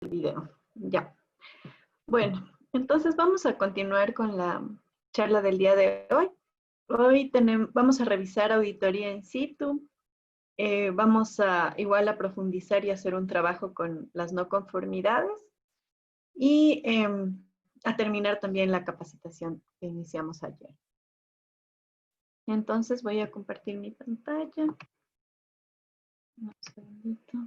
video. Ya. Bueno, entonces vamos a continuar con la charla del día de hoy. Hoy vamos a revisar auditoría in situ. Vamos a igual a profundizar y hacer un trabajo con las no conformidades. Y a terminar también la capacitación que iniciamos ayer. Entonces voy a compartir mi pantalla. Un segundito.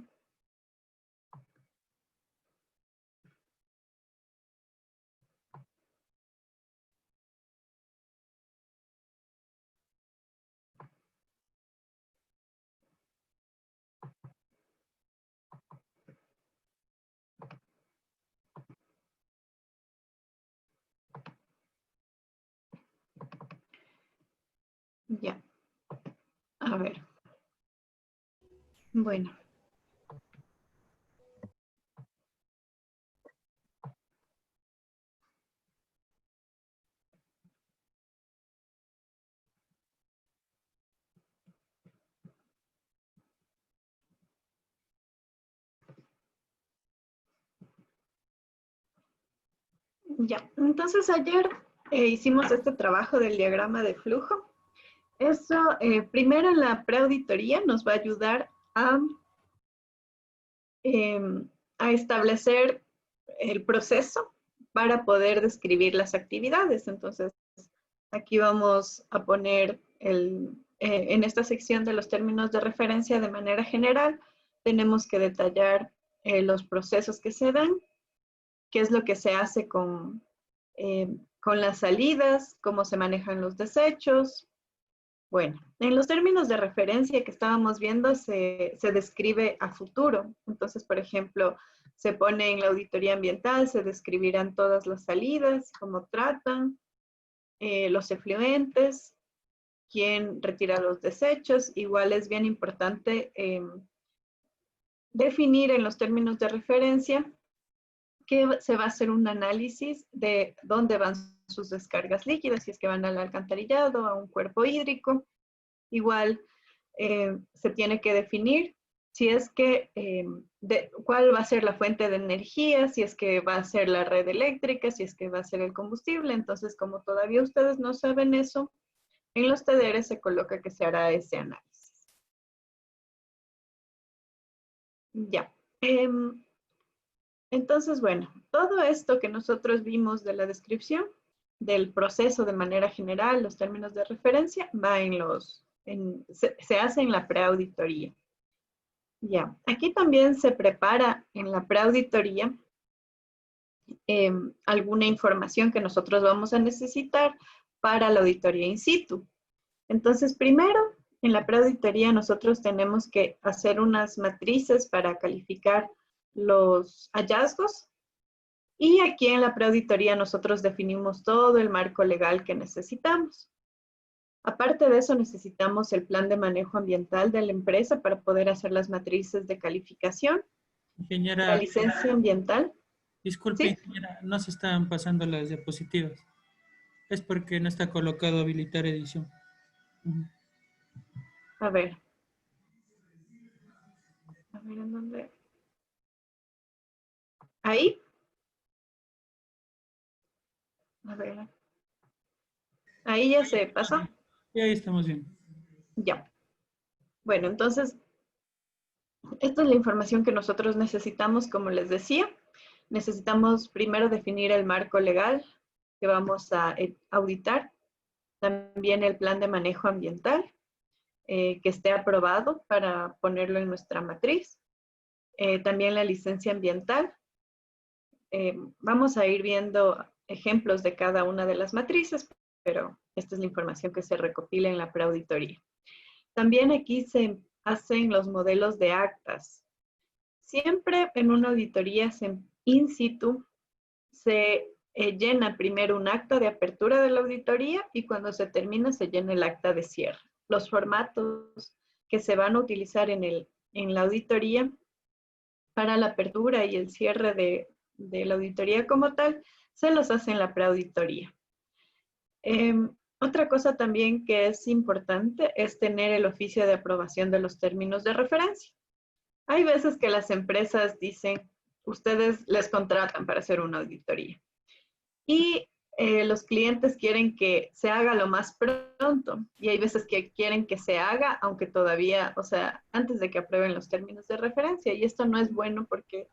Ya. A ver. Bueno. Ya. Entonces ayer hicimos este trabajo del diagrama de flujo. Eso, primero en la preauditoría nos va a ayudar a establecer el proceso para poder describir las actividades. Entonces, aquí vamos a poner en esta sección de los términos de referencia de manera general, tenemos que detallar los procesos que se dan, qué es lo que se hace con las salidas, cómo se manejan los desechos. Bueno, en los términos de referencia que estábamos viendo se describe a futuro. Entonces, por ejemplo, se pone en la auditoría ambiental, se describirán todas las salidas, cómo tratan, los efluentes, quién retira los desechos. Igual es bien importante definir en los términos de referencia que se va a hacer un análisis de dónde van sus descargas líquidas, si es que van al alcantarillado, a un cuerpo hídrico. Igual se tiene que definir si es que, cuál va a ser la fuente de energía, si es que va a ser la red eléctrica, si es que va a ser el combustible. Entonces, como todavía ustedes no saben eso, en los TDRs se coloca que se hará ese análisis. Ya. Entonces, bueno, todo esto que nosotros vimos de la descripción del proceso de manera general, los términos de referencia, va se hace en la preauditoría. Ya, aquí también se prepara en la preauditoría alguna información que nosotros vamos a necesitar para la auditoría in situ. Entonces, primero, en la preauditoría nosotros tenemos que hacer unas matrices para calificar los hallazgos. Y aquí en la preauditoría nosotros definimos todo el marco legal que necesitamos. Aparte de eso, necesitamos el plan de manejo ambiental de la empresa para poder hacer las matrices de calificación. Ingeniera, La licencia ambiental. disculpe, ¿Sí? ingeniera, no se están pasando las diapositivas. Es porque no está colocado habilitar edición. A ver. A ver, ¿en dónde? ¿Ahí? A ver. Ahí ya se pasó. Y ahí estamos bien. Ya. Bueno, entonces, esta es la información que nosotros necesitamos, como les decía. Necesitamos primero definir el marco legal que vamos a auditar. También el plan de manejo ambiental que esté aprobado para ponerlo en nuestra matriz. También la licencia ambiental. Vamos a ir viendo ejemplos de cada una de las matrices, pero esta es la información que se recopila en la preauditoría. También aquí se hacen los modelos de actas. Siempre en una auditoría in situ se llena primero un acta de apertura de la auditoría y cuando se termina se llena el acta de cierre. Los formatos que se van a utilizar en la auditoría para la apertura y el cierre de la auditoría como tal, se los hace en la preauditoría. Otra cosa también que es importante es tener el oficio de aprobación de los términos de referencia. Hay veces que las empresas dicen ustedes les contratan para hacer una auditoría. Y los clientes quieren que se haga lo más pronto y hay veces que quieren que se haga, aunque todavía, o sea, antes de que aprueben los términos de referencia. Y esto no es bueno porque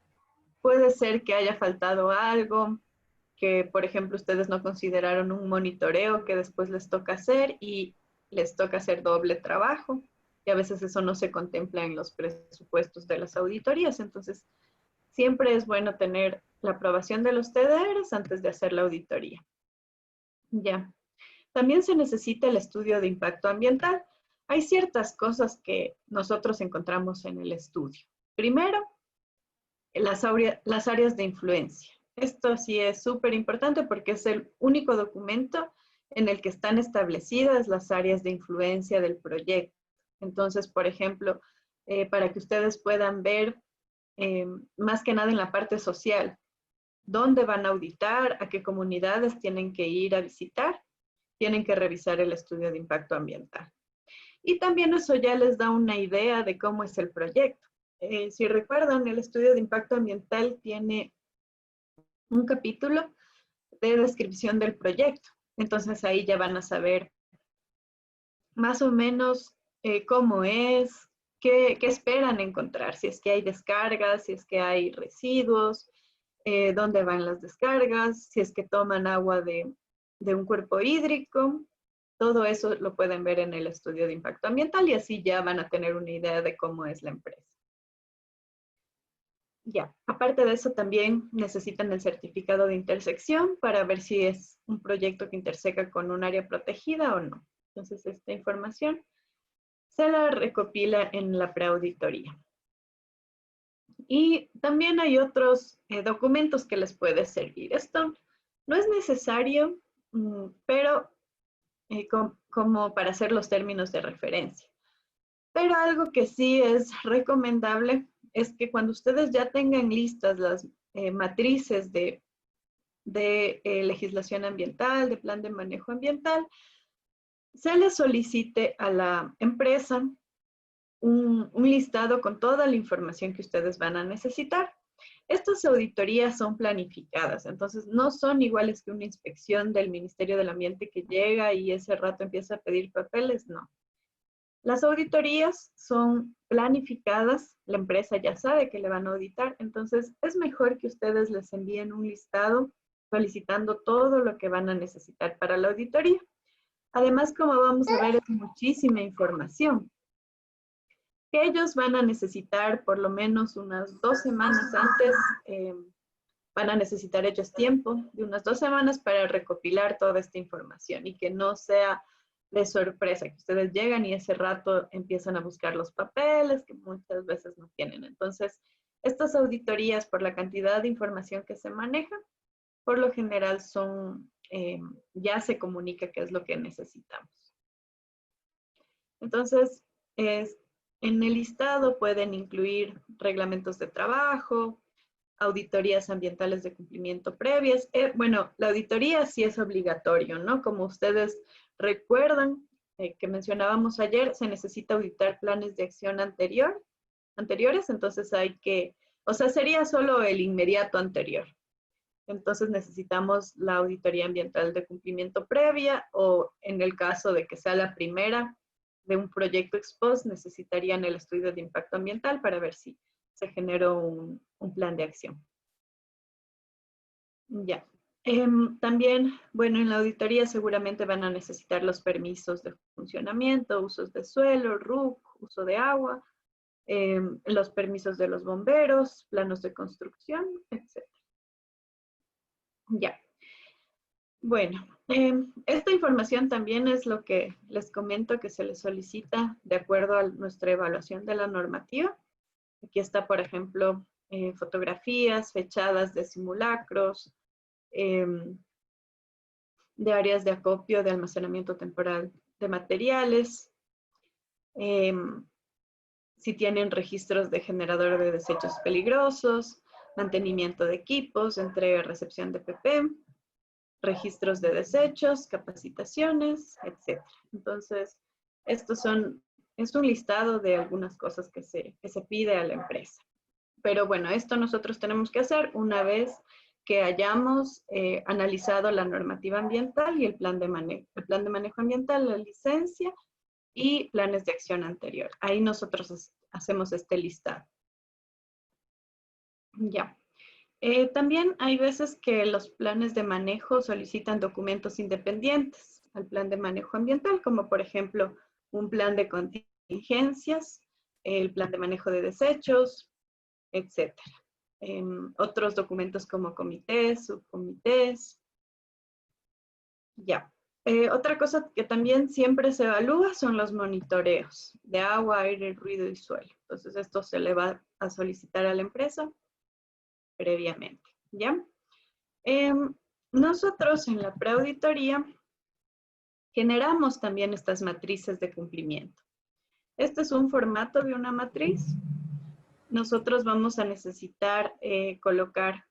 puede ser que haya faltado algo, que por ejemplo ustedes no consideraron un monitoreo que después les toca hacer y les toca hacer doble trabajo. Y a veces eso no se contempla en los presupuestos de las auditorías. Entonces, siempre es bueno tener la aprobación de los TDRs antes de hacer la auditoría. Ya. También se necesita el estudio de impacto ambiental. Hay ciertas cosas que nosotros encontramos en el estudio. Primero, las áreas de influencia. Esto sí es súper importante porque es el único documento en el que están establecidas las áreas de influencia del proyecto. Entonces, por ejemplo, para que ustedes puedan ver más que nada en la parte social, dónde van a auditar, a qué comunidades tienen que ir a visitar, tienen que revisar el estudio de impacto ambiental. Y también eso ya les da una idea de cómo es el proyecto. Si recuerdan, el estudio de impacto ambiental tiene un capítulo de descripción del proyecto. Entonces ahí ya van a saber más o menos cómo es, qué esperan encontrar, si es que hay descargas, si es que hay residuos, dónde van las descargas, si es que toman agua de un cuerpo hídrico. Todo eso lo pueden ver en el estudio de impacto ambiental y así ya van a tener una idea de cómo es la empresa. Ya, aparte de eso también necesitan el certificado de intersección para ver si es un proyecto que interseca con un área protegida o no. Entonces, esta información se la recopila en la preauditoría. Y también hay otros documentos que les puede servir. Esto no es necesario, pero como para hacer los términos de referencia. Pero algo que sí es recomendable es que cuando ustedes ya tengan listas las matrices de legislación ambiental, de plan de manejo ambiental, se les solicite a la empresa un listado con toda la información que ustedes van a necesitar. Estas auditorías son planificadas, entonces no son iguales que una inspección del Ministerio del Ambiente que llega y ese rato empieza a pedir papeles, no. Las auditorías son planificadas, la empresa ya sabe que le van a auditar, entonces es mejor que ustedes les envíen un listado solicitando todo lo que van a necesitar para la auditoría. Además, como vamos a ver, es muchísima información que ellos van a necesitar por lo menos unas 2 semanas antes, van a necesitar ellos tiempo de unas 2 semanas para recopilar toda esta información y que no sea de sorpresa, que ustedes llegan y ese rato empiezan a buscar los papeles que muchas veces no tienen. Entonces, estas auditorías, por la cantidad de información que se maneja, por lo general son, ya se comunica qué es lo que necesitamos. Entonces, en el listado pueden incluir reglamentos de trabajo, auditorías ambientales de cumplimiento previas. Bueno, la auditoría sí es obligatorio, ¿no? Como ustedes recuerdan que mencionábamos ayer, se necesita auditar planes de acción anteriores, entonces hay que, o sea, sería solo el inmediato anterior. Entonces necesitamos la auditoría ambiental de cumplimiento previa o en el caso de que sea la primera de un proyecto ex post, necesitarían el estudio de impacto ambiental para ver si se generó un plan de acción. Ya. También, bueno, en la auditoría seguramente van a necesitar los permisos de funcionamiento, usos de suelo, RUC, uso de agua, los permisos de los bomberos, planos de construcción, etc. Ya. Bueno, esta información también es lo que les comento que se les solicita de acuerdo a nuestra evaluación de la normativa. Aquí está, por ejemplo, fotografías, fechadas de simulacros, de áreas de acopio, de almacenamiento temporal de materiales, si tienen registros de generador de desechos peligrosos, mantenimiento de equipos, entrega y recepción de PP, registros de desechos, capacitaciones, etc. Entonces, es un listado de algunas cosas que se pide a la empresa. Pero bueno, esto nosotros tenemos que hacer una vez que hayamos analizado la normativa ambiental y el plan de manejo ambiental, la licencia y planes de acción anterior. Ahí nosotros hacemos este listado. Ya. También hay veces que los planes de manejo solicitan documentos independientes al plan de manejo ambiental, como por ejemplo un plan de contingencias, el plan de manejo de desechos, etc. Otros documentos como comités, subcomités. Ya. Otra cosa que también siempre se evalúa son los monitoreos de agua, aire, ruido y suelo. Entonces esto se le va a solicitar a la empresa previamente, ¿ya? Nosotros en la preauditoría generamos también estas matrices de cumplimiento. Este es un formato de una matriz. Nosotros vamos a necesitar colocar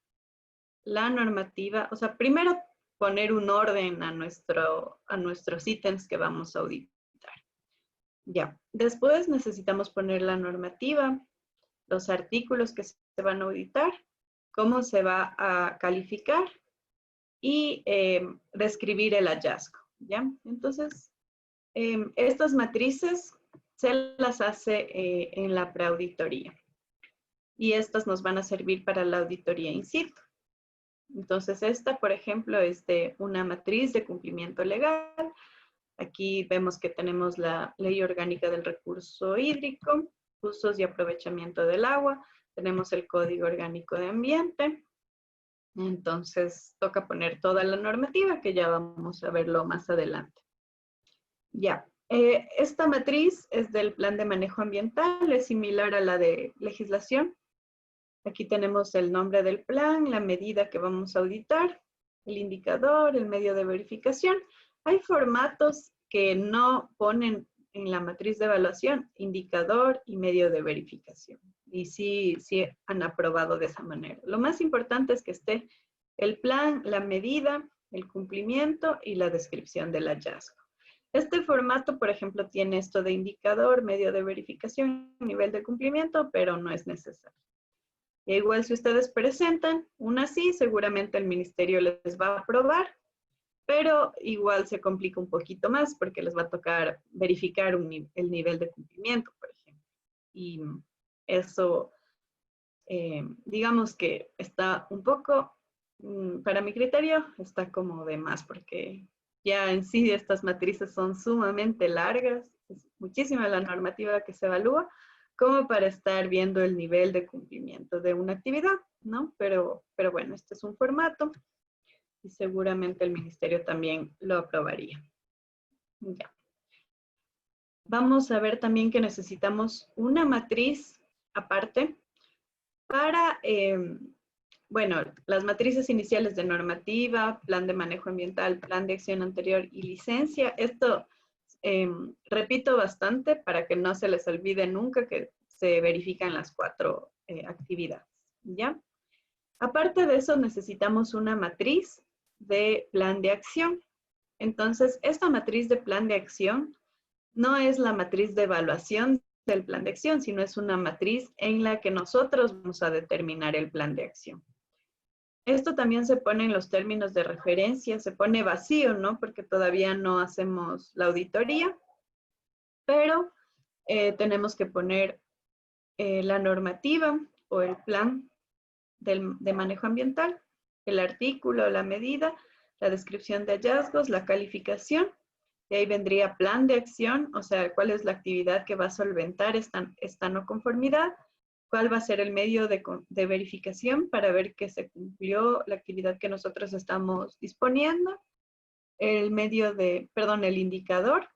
la normativa, o sea, primero poner un orden a nuestros ítems que vamos a auditar. Ya, después necesitamos poner la normativa, los artículos que se van a auditar, cómo se va a calificar y describir el hallazgo, ¿ya? Entonces, estas matrices se las hace en la preauditoría y estas nos van a servir para la auditoría in situ. Entonces, esta, por ejemplo, es de una matriz de cumplimiento legal. Aquí vemos que tenemos la Ley Orgánica del Recurso Hídrico, usos y aprovechamiento del agua, tenemos el Código Orgánico de Ambiente. Entonces, toca poner toda la normativa, que ya vamos a verlo más adelante. Ya, esta matriz es del plan de manejo ambiental, es similar a la de legislación. Aquí tenemos el nombre del plan, la medida que vamos a auditar, el indicador, el medio de verificación. Hay formatos que no ponen en la matriz de evaluación indicador y medio de verificación. Y sí han aprobado de esa manera. Lo más importante es que esté el plan, la medida, el cumplimiento y la descripción del hallazgo. Este formato, por ejemplo, tiene esto de indicador, medio de verificación, nivel de cumplimiento, pero no es necesario. E igual si ustedes presentan una así, seguramente el ministerio les va a aprobar, pero igual se complica un poquito más porque les va a tocar verificar el nivel de cumplimiento, por ejemplo. Y eso, digamos que está un poco, para mi criterio, está como de más porque ya en sí estas matrices son sumamente largas, es muchísima la normativa que se evalúa, como para estar viendo el nivel de cumplimiento de una actividad, ¿no? Pero bueno, este es un formato y seguramente el ministerio también lo aprobaría. Ya. Vamos a ver también que necesitamos una matriz aparte para, bueno, las matrices iniciales de normativa, plan de manejo ambiental, plan de acción anterior y licencia. Esto repito bastante para que no se les olvide nunca que se verifican las 4 actividades, ¿ya? Aparte de eso, necesitamos una matriz de plan de acción. Entonces, esta matriz de plan de acción no es la matriz de evaluación del plan de acción, sino es una matriz en la que nosotros vamos a determinar el plan de acción. Esto también se pone en los términos de referencia, se pone vacío, ¿no? Porque todavía no hacemos la auditoría, pero tenemos que poner la normativa o el plan de manejo ambiental, el artículo, la medida, la descripción de hallazgos, la calificación, y ahí vendría plan de acción, o sea, cuál es la actividad que va a solventar esta no conformidad, cuál va a ser el medio de verificación para ver que se cumplió la actividad que nosotros estamos disponiendo, el indicador,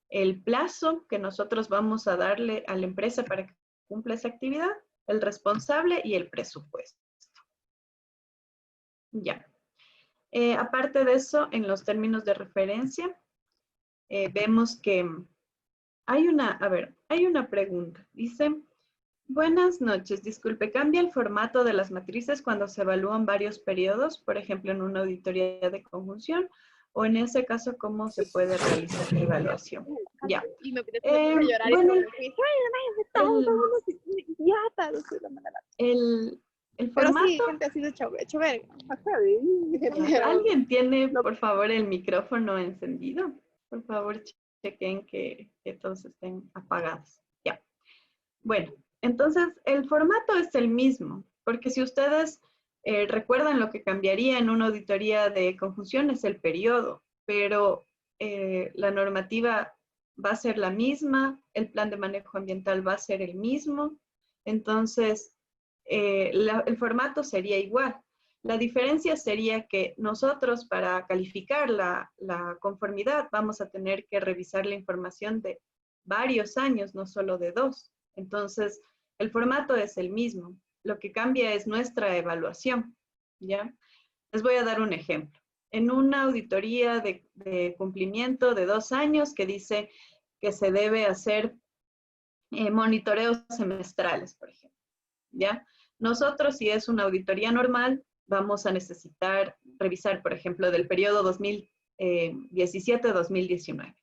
el plazo que nosotros vamos a darle a la empresa para que cumpla esa actividad, el responsable y el presupuesto. Ya. Aparte de eso, en los términos de referencia, vemos que hay una pregunta. Dice, buenas noches, disculpe, ¿cambia el formato de las matrices cuando se evalúan varios periodos, por ejemplo, en una auditoría de conjunción? O en ese caso, ¿cómo se puede realizar la evaluación? Ya. Y me puse a llorar Bueno, y el pero sí, formato. gente así de hecho verga. Ya. ¿Alguien tiene, por favor, el micrófono encendido? Por favor, chequen que todos estén apagados. Ya. Bueno, entonces el formato es el mismo, porque si ustedes recuerdan, lo que cambiaría en una auditoría de conjunción es el periodo, pero la normativa va a ser la misma, el plan de manejo ambiental va a ser el mismo, entonces el formato sería igual. La diferencia sería que nosotros, para calificar la conformidad, vamos a tener que revisar la información de varios años, no solo de 2. Entonces, el formato es el mismo. Lo que cambia es nuestra evaluación, ¿ya? Les voy a dar un ejemplo. En una auditoría de cumplimiento de 2 años que dice que se debe hacer monitoreos semestrales, por ejemplo, ¿ya? Nosotros, si es una auditoría normal, vamos a necesitar revisar, por ejemplo, del periodo 2017-2019.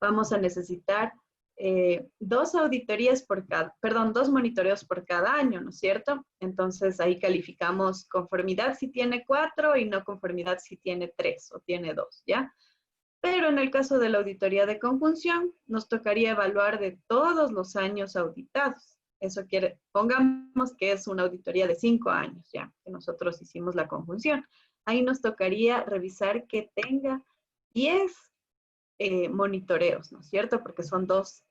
Vamos a necesitar 2 auditorías por cada, perdón, 2 monitoreos por cada año, ¿no es cierto? Entonces ahí calificamos conformidad si tiene 4 y no conformidad si tiene 3 o tiene 2, ¿ya? Pero en el caso de la auditoría de conjunción, nos tocaría evaluar de todos los años auditados. Eso quiere, pongamos que es una auditoría de 5 años ya, que nosotros hicimos la conjunción. Ahí nos tocaría revisar que tenga 10 monitoreos, ¿no es cierto? Porque son 2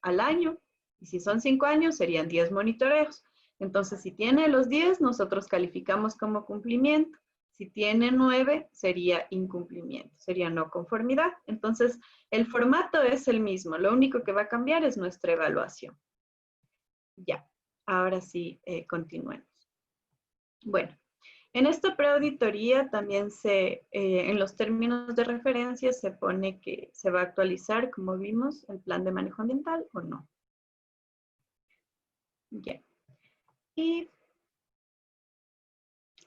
al año, y si son 5 años, serían 10 monitoreos. Entonces, si tiene los 10, nosotros calificamos como cumplimiento. Si tiene 9, sería incumplimiento, sería no conformidad. Entonces, el formato es el mismo, lo único que va a cambiar es nuestra evaluación. Ya, ahora sí, continuemos. Bueno, en esta preauditoría también en los términos de referencia se pone que se va a actualizar, como vimos, el plan de manejo ambiental o no. Ya. Y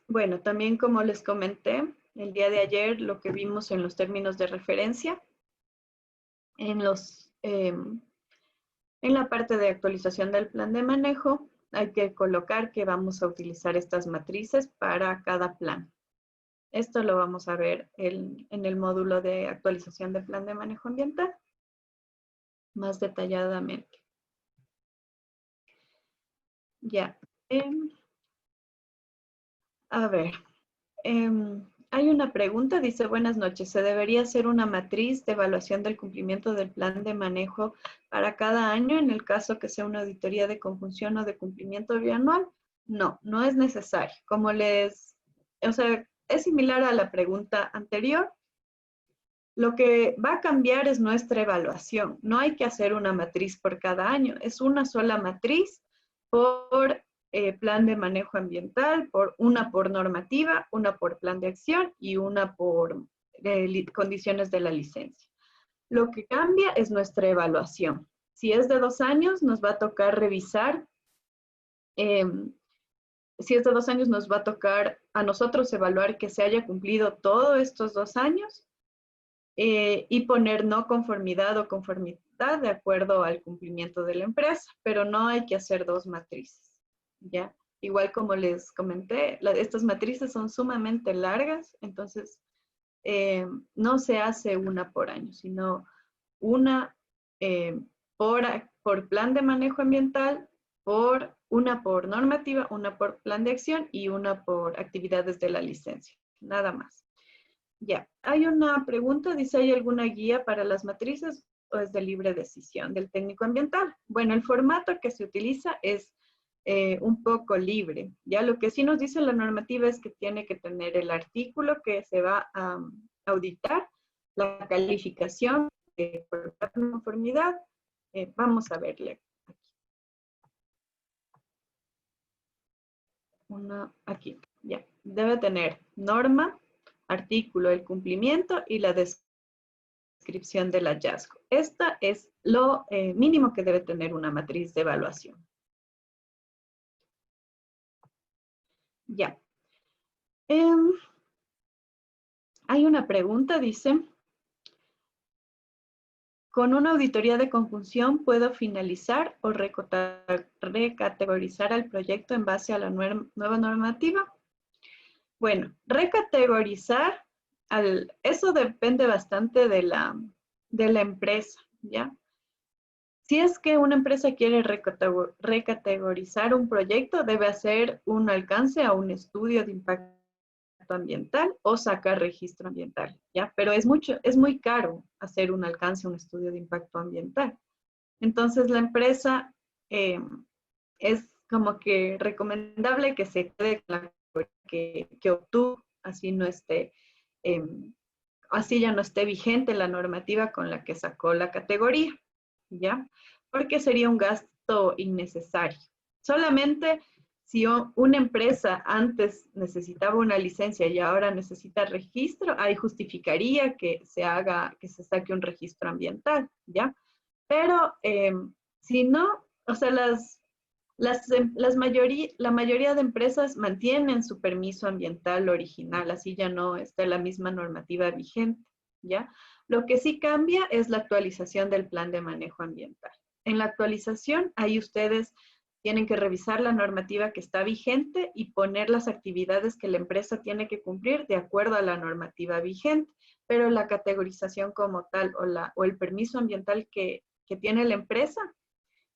bueno, también como les comenté, el día de ayer lo que vimos en los términos de referencia, en la parte de actualización del plan de manejo, hay que colocar que vamos a utilizar estas matrices para cada plan. Esto lo vamos a ver en el módulo de actualización del plan de manejo ambiental, más detalladamente. Ya. A ver. Hay una pregunta, dice, buenas noches, ¿se debería hacer una matriz de evaluación del cumplimiento del plan de manejo para cada año en el caso que sea una auditoría de conjunción o de cumplimiento bianual? No, no es necesario. O sea, es similar a la pregunta anterior. Lo que va a cambiar es nuestra evaluación. No hay que hacer una matriz por cada año, es una sola matriz por plan de manejo ambiental, una por normativa, una por plan de acción y una por condiciones de la licencia. Lo que cambia es nuestra evaluación. Si es de 2 años, nos va a tocar revisar. Si es de 2 años, nos va a tocar a nosotros evaluar que se haya cumplido todos estos 2 años y poner no conformidad o conformidad de acuerdo al cumplimiento de la empresa, pero no hay que hacer 2 matrices, ¿ya? Igual como les comenté, estas matrices son sumamente largas, entonces no se hace una por año, sino una por plan de manejo ambiental, una por normativa, una por plan de acción y una por actividades de la licencia, nada más. Ya, hay una pregunta, dice, ¿hay alguna guía para las matrices o es de libre decisión del técnico ambiental? Bueno, el formato que se utiliza es un poco libre. Ya lo que sí nos dice la normativa es que tiene que tener el artículo que se va a auditar, la calificación por conformidad. Vamos a verle aquí, ya. Debe tener norma, artículo, el cumplimiento y la descripción del hallazgo. Esta es lo mínimo que debe tener una matriz de evaluación. Ya. Hay una pregunta, dice, con una auditoría de conjunción puedo finalizar o recategorizar al proyecto en base a la nueva normativa. Bueno, recategorizar, eso depende bastante de la empresa, ¿ya? Si es que una empresa quiere recategorizar un proyecto, debe hacer un alcance a un estudio de impacto ambiental o sacar registro ambiental, ¿ya? Pero es muy caro hacer un alcance a un estudio de impacto ambiental. Entonces, la empresa es como que recomendable que se quede con la que obtuvo, así no esté, así ya no esté vigente la normativa con la que sacó la categoría, ¿ya? Porque sería un gasto innecesario. Solamente si una empresa antes necesitaba una licencia y ahora necesita registro, ahí justificaría que se saque un registro ambiental, ¿ya? Pero si no, o sea, la mayoría de empresas mantienen su permiso ambiental original, así ya no está la misma normativa vigente, ¿ya? Lo que sí cambia es la actualización del plan de manejo ambiental. En la actualización, ahí ustedes tienen que revisar la normativa que está vigente y poner las actividades que la empresa tiene que cumplir de acuerdo a la normativa vigente, pero la categorización como tal o el permiso ambiental que tiene la empresa,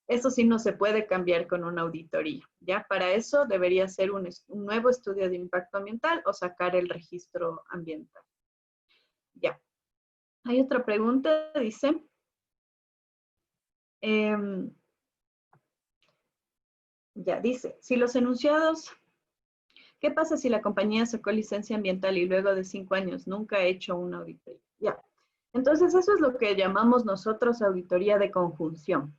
eso sí no se puede cambiar con una auditoría, ¿ya? Para eso debería ser un nuevo estudio de impacto ambiental o sacar el registro ambiental. Ya. Hay otra pregunta, dice, dice, si los enunciados, ¿qué pasa si la compañía sacó licencia ambiental y luego de 5 años nunca ha hecho una auditoría? Ya. Entonces, eso es lo que llamamos nosotros auditoría de conjunción.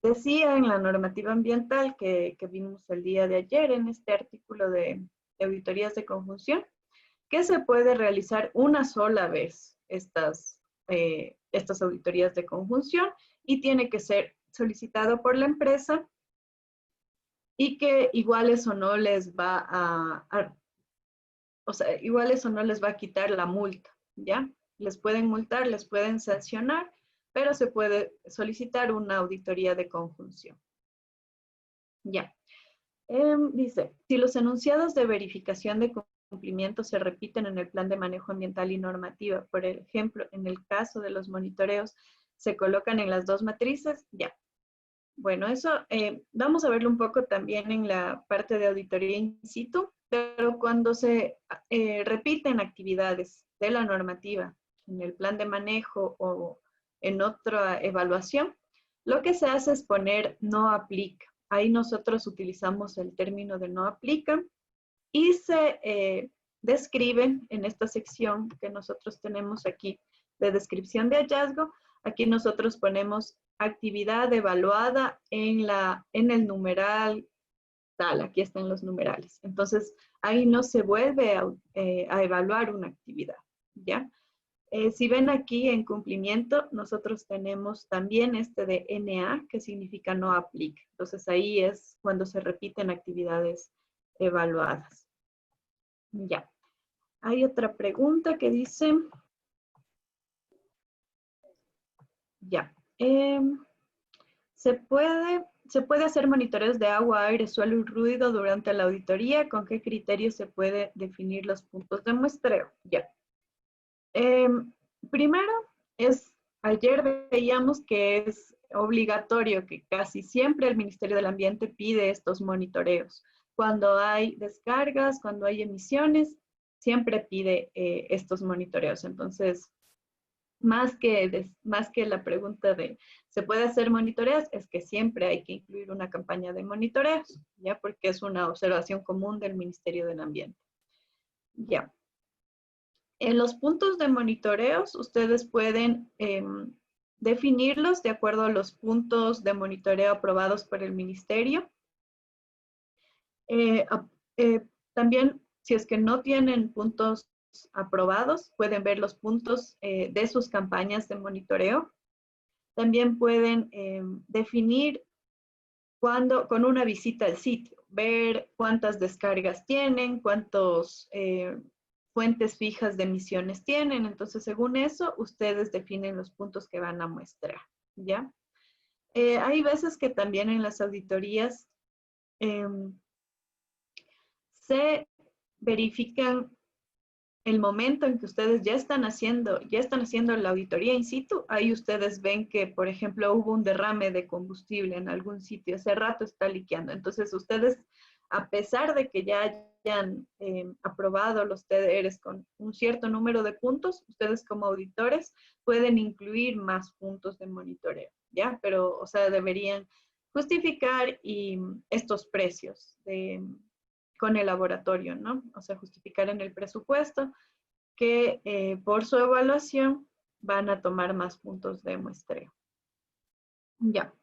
Decía en la normativa ambiental que vimos el día de ayer en este artículo de auditorías de conjunción, que se puede realizar una sola vez estas auditorías de conjunción y tiene que ser solicitado por la empresa y que igual eso no les va igual eso no les va a quitar la multa, ¿ya? Les pueden multar, les pueden sancionar, pero se puede solicitar una auditoría de conjunción. Ya. Dice, si los enunciados de verificación de cumplimiento se repiten en el plan de manejo ambiental y normativa, por ejemplo, en el caso de los monitoreos, se colocan en las dos matrices, ya. Bueno, eso vamos a verlo un poco también en la parte de auditoría in situ, pero cuando se repiten actividades de la normativa en el plan de manejo o en otra evaluación, lo que se hace es poner no aplica. Ahí nosotros utilizamos el término de no aplica y se describen en esta sección que nosotros tenemos aquí de descripción de hallazgo. Aquí nosotros ponemos actividad evaluada en el numeral tal, aquí están los numerales. Entonces, ahí no se vuelve a evaluar una actividad, ¿ya? Si ven aquí en cumplimiento, nosotros tenemos también este de NA, que significa no aplica. Entonces, ahí es cuando se repiten actividades evaluadas. Ya. Hay otra pregunta que dice... Ya. ¿Se puede hacer monitoreos de agua, aire, suelo y ruido durante la auditoría? ¿Con qué criterios se puede definir los puntos de muestreo? Ya. Primero, ayer veíamos que es obligatorio que casi siempre el Ministerio del Ambiente pide estos monitoreos. Cuando hay descargas, cuando hay emisiones, siempre pide estos monitoreos. Entonces, más que la pregunta de ¿se puede hacer monitoreos? Es que siempre hay que incluir una campaña de monitoreos, ¿ya? Porque es una observación común del Ministerio del Ambiente. Ya. En los puntos de monitoreos, ustedes pueden definirlos de acuerdo a los puntos de monitoreo aprobados por el Ministerio. También, si es que no tienen puntos aprobados, pueden ver los puntos de sus campañas de monitoreo. También pueden definir con una visita al sitio, ver cuántas descargas tienen, fuentes fijas de emisiones tienen. Entonces, según eso, ustedes definen los puntos que van a muestrar, ¿ya? Hay veces que también en las auditorías se verifican el momento en que ustedes ya están haciendo la auditoría in situ. Ahí ustedes ven que, por ejemplo, hubo un derrame de combustible en algún sitio, hace rato está liqueando. Entonces, ustedes, a pesar de que ya hayan aprobado los TDRs con un cierto número de puntos, ustedes como auditores pueden incluir más puntos de monitoreo, ¿ya? Pero, o sea, deberían justificar estos precios con el laboratorio, ¿no? O sea, justificar en el presupuesto que por su evaluación van a tomar más puntos de muestreo. Ya.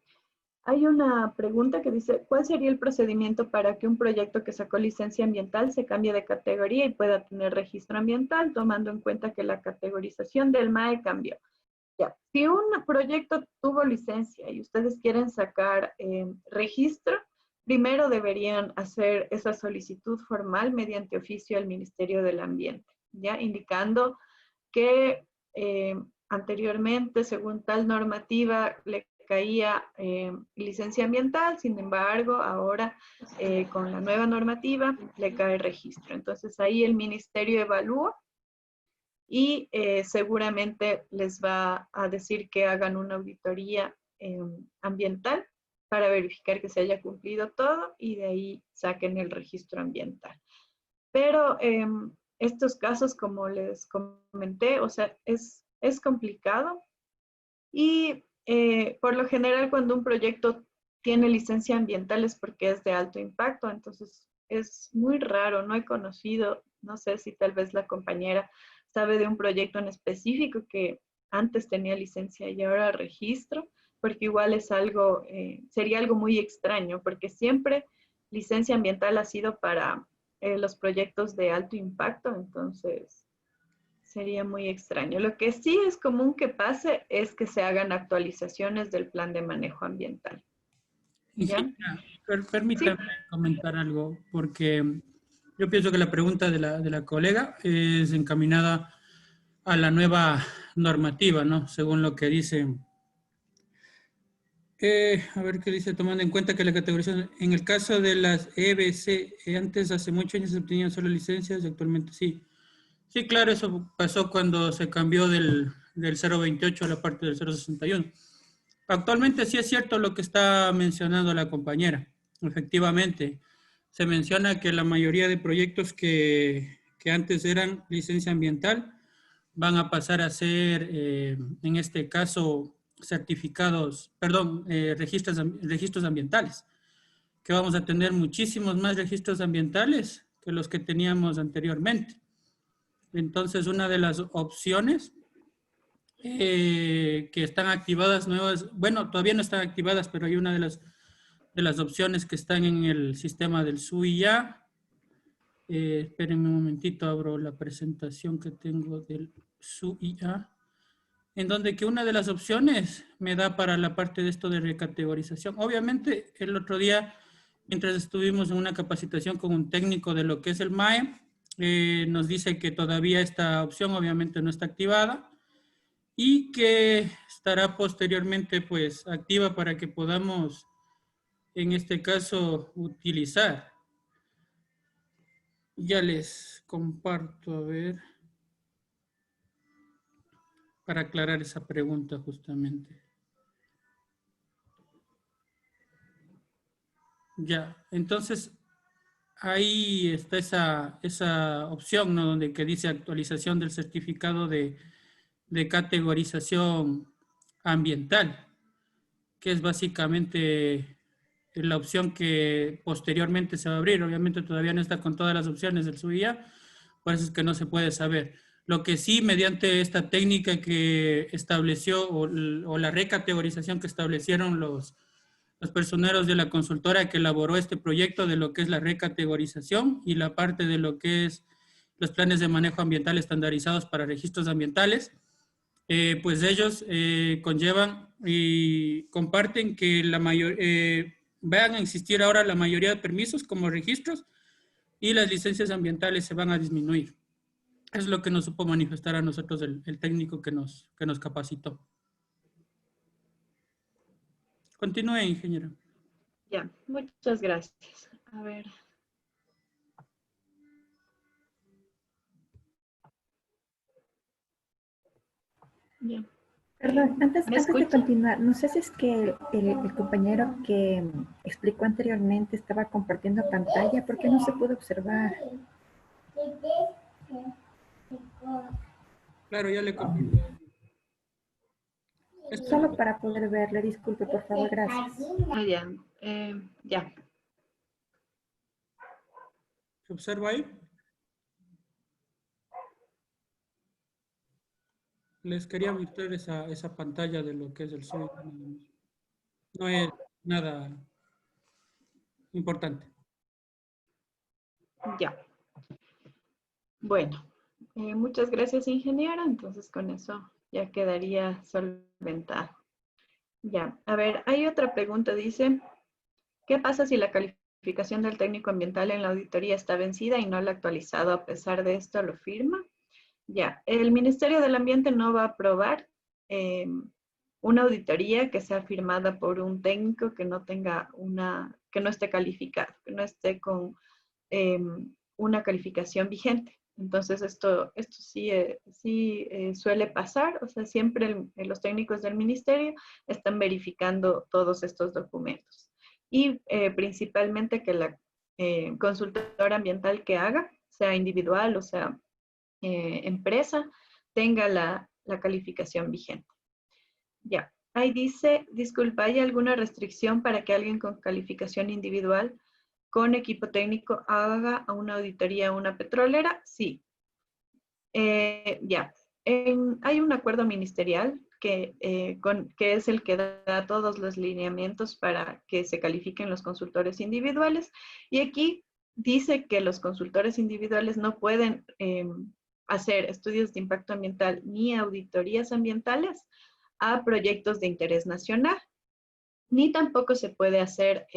Hay una pregunta que dice, ¿cuál sería el procedimiento para que un proyecto que sacó licencia ambiental se cambie de categoría y pueda tener registro ambiental, tomando en cuenta que la categorización del MAE cambió? Ya. Si un proyecto tuvo licencia y ustedes quieren sacar registro, primero deberían hacer esa solicitud formal mediante oficio al Ministerio del Ambiente, ¿ya? Indicando que anteriormente, según tal normativa, le caía licencia ambiental, sin embargo, ahora con la nueva normativa le cae registro. Entonces ahí el ministerio evalúa y seguramente les va a decir que hagan una auditoría ambiental para verificar que se haya cumplido todo y de ahí saquen el registro ambiental. Pero estos casos, como les comenté, o sea, es complicado y por lo general cuando un proyecto tiene licencia ambiental es porque es de alto impacto, entonces es muy raro, no he conocido, no sé si tal vez la compañera sabe de un proyecto en específico que antes tenía licencia y ahora registro, porque igual es algo, sería algo muy extraño, porque siempre licencia ambiental ha sido para los proyectos de alto impacto, entonces sería muy extraño. Lo que sí es común que pase es que se hagan actualizaciones del plan de manejo ambiental. ¿Ya? Ingeniera, permítame comentar algo, porque yo pienso que la pregunta de la colega es encaminada a la nueva normativa, ¿no? Según lo que dice. A ver qué dice, tomando en cuenta que la categorización, en el caso de las EBC, antes hace muchos años se obtenían solo licencias y actualmente sí. Sí, claro, eso pasó cuando se cambió del 028 a la parte del 061. Actualmente sí es cierto lo que está mencionando la compañera. Efectivamente, se menciona que la mayoría de proyectos que antes eran licencia ambiental van a pasar a ser, en este caso, certificados, perdón, registros ambientales, que vamos a tener muchísimos más registros ambientales que los que teníamos anteriormente. Entonces, una de las opciones que están activadas nuevas, bueno, todavía no están activadas, pero hay una de las opciones que están en el sistema del SUIA. Espérenme un momentito, abro la presentación que tengo del SUIA, en donde que una de las opciones me da para la parte de esto de recategorización. Obviamente, el otro día, mientras estuvimos en una capacitación con un técnico de lo que es el MAE, nos dice que todavía esta opción obviamente no está activada y que estará posteriormente pues activa para que podamos, en este caso, utilizar. Ya les comparto, a ver, para aclarar esa pregunta justamente. Ya, entonces ahí está esa opción, ¿no? Donde que dice actualización del certificado de categorización ambiental, que es básicamente la opción que posteriormente se va a abrir. Obviamente todavía no está con todas las opciones del SUIA, por eso es que no se puede saber. Lo que sí, mediante esta técnica que estableció o la recategorización que establecieron los personeros de la consultora que elaboró este proyecto de lo que es la recategorización y la parte de lo que es los planes de manejo ambiental estandarizados para registros ambientales, pues ellos conllevan y comparten que van a existir ahora la mayoría de permisos como registros y las licencias ambientales se van a disminuir. Es lo que nos supo manifestar a nosotros el técnico que nos capacitó. Continúe, ingeniero. Ya, muchas gracias. A ver. Ya. Perdón, antes ¿Me de escucha? continuar, no sé si es que el compañero que explicó anteriormente estaba compartiendo pantalla, ¿por qué no se pudo observar? Claro, ya le compartí. Solo para poder verle, disculpe, por favor, gracias. Ah, ya. Ya. ¿Se observa ahí? Les quería mostrar esa pantalla de lo que es el SOI. No es nada importante. Ya. Bueno, muchas gracias, ingeniera. Entonces, con eso ya quedaría solventado. Ya. A ver, hay otra pregunta. Dice, ¿qué pasa si la calificación del técnico ambiental en la auditoría está vencida y no la ha actualizado? A pesar de esto, ¿lo firma? Ya. El Ministerio del Ambiente no va a aprobar una auditoría que sea firmada por un técnico que no tenga que no esté calificado, que no esté con una calificación vigente. Entonces, esto sí, suele pasar, o sea, siempre los técnicos del ministerio están verificando todos estos documentos. Y principalmente que la consultora ambiental que haga, sea individual o sea empresa, tenga la calificación vigente. Ya, ahí dice, disculpa, ¿hay alguna restricción para que alguien con calificación individual con equipo técnico haga una auditoría a una petrolera? Sí. Ya. Hay un acuerdo ministerial que es el que da todos los lineamientos para que se califiquen los consultores individuales. Y aquí dice que los consultores individuales no pueden hacer estudios de impacto ambiental ni auditorías ambientales a proyectos de interés nacional, ni tampoco se puede hacer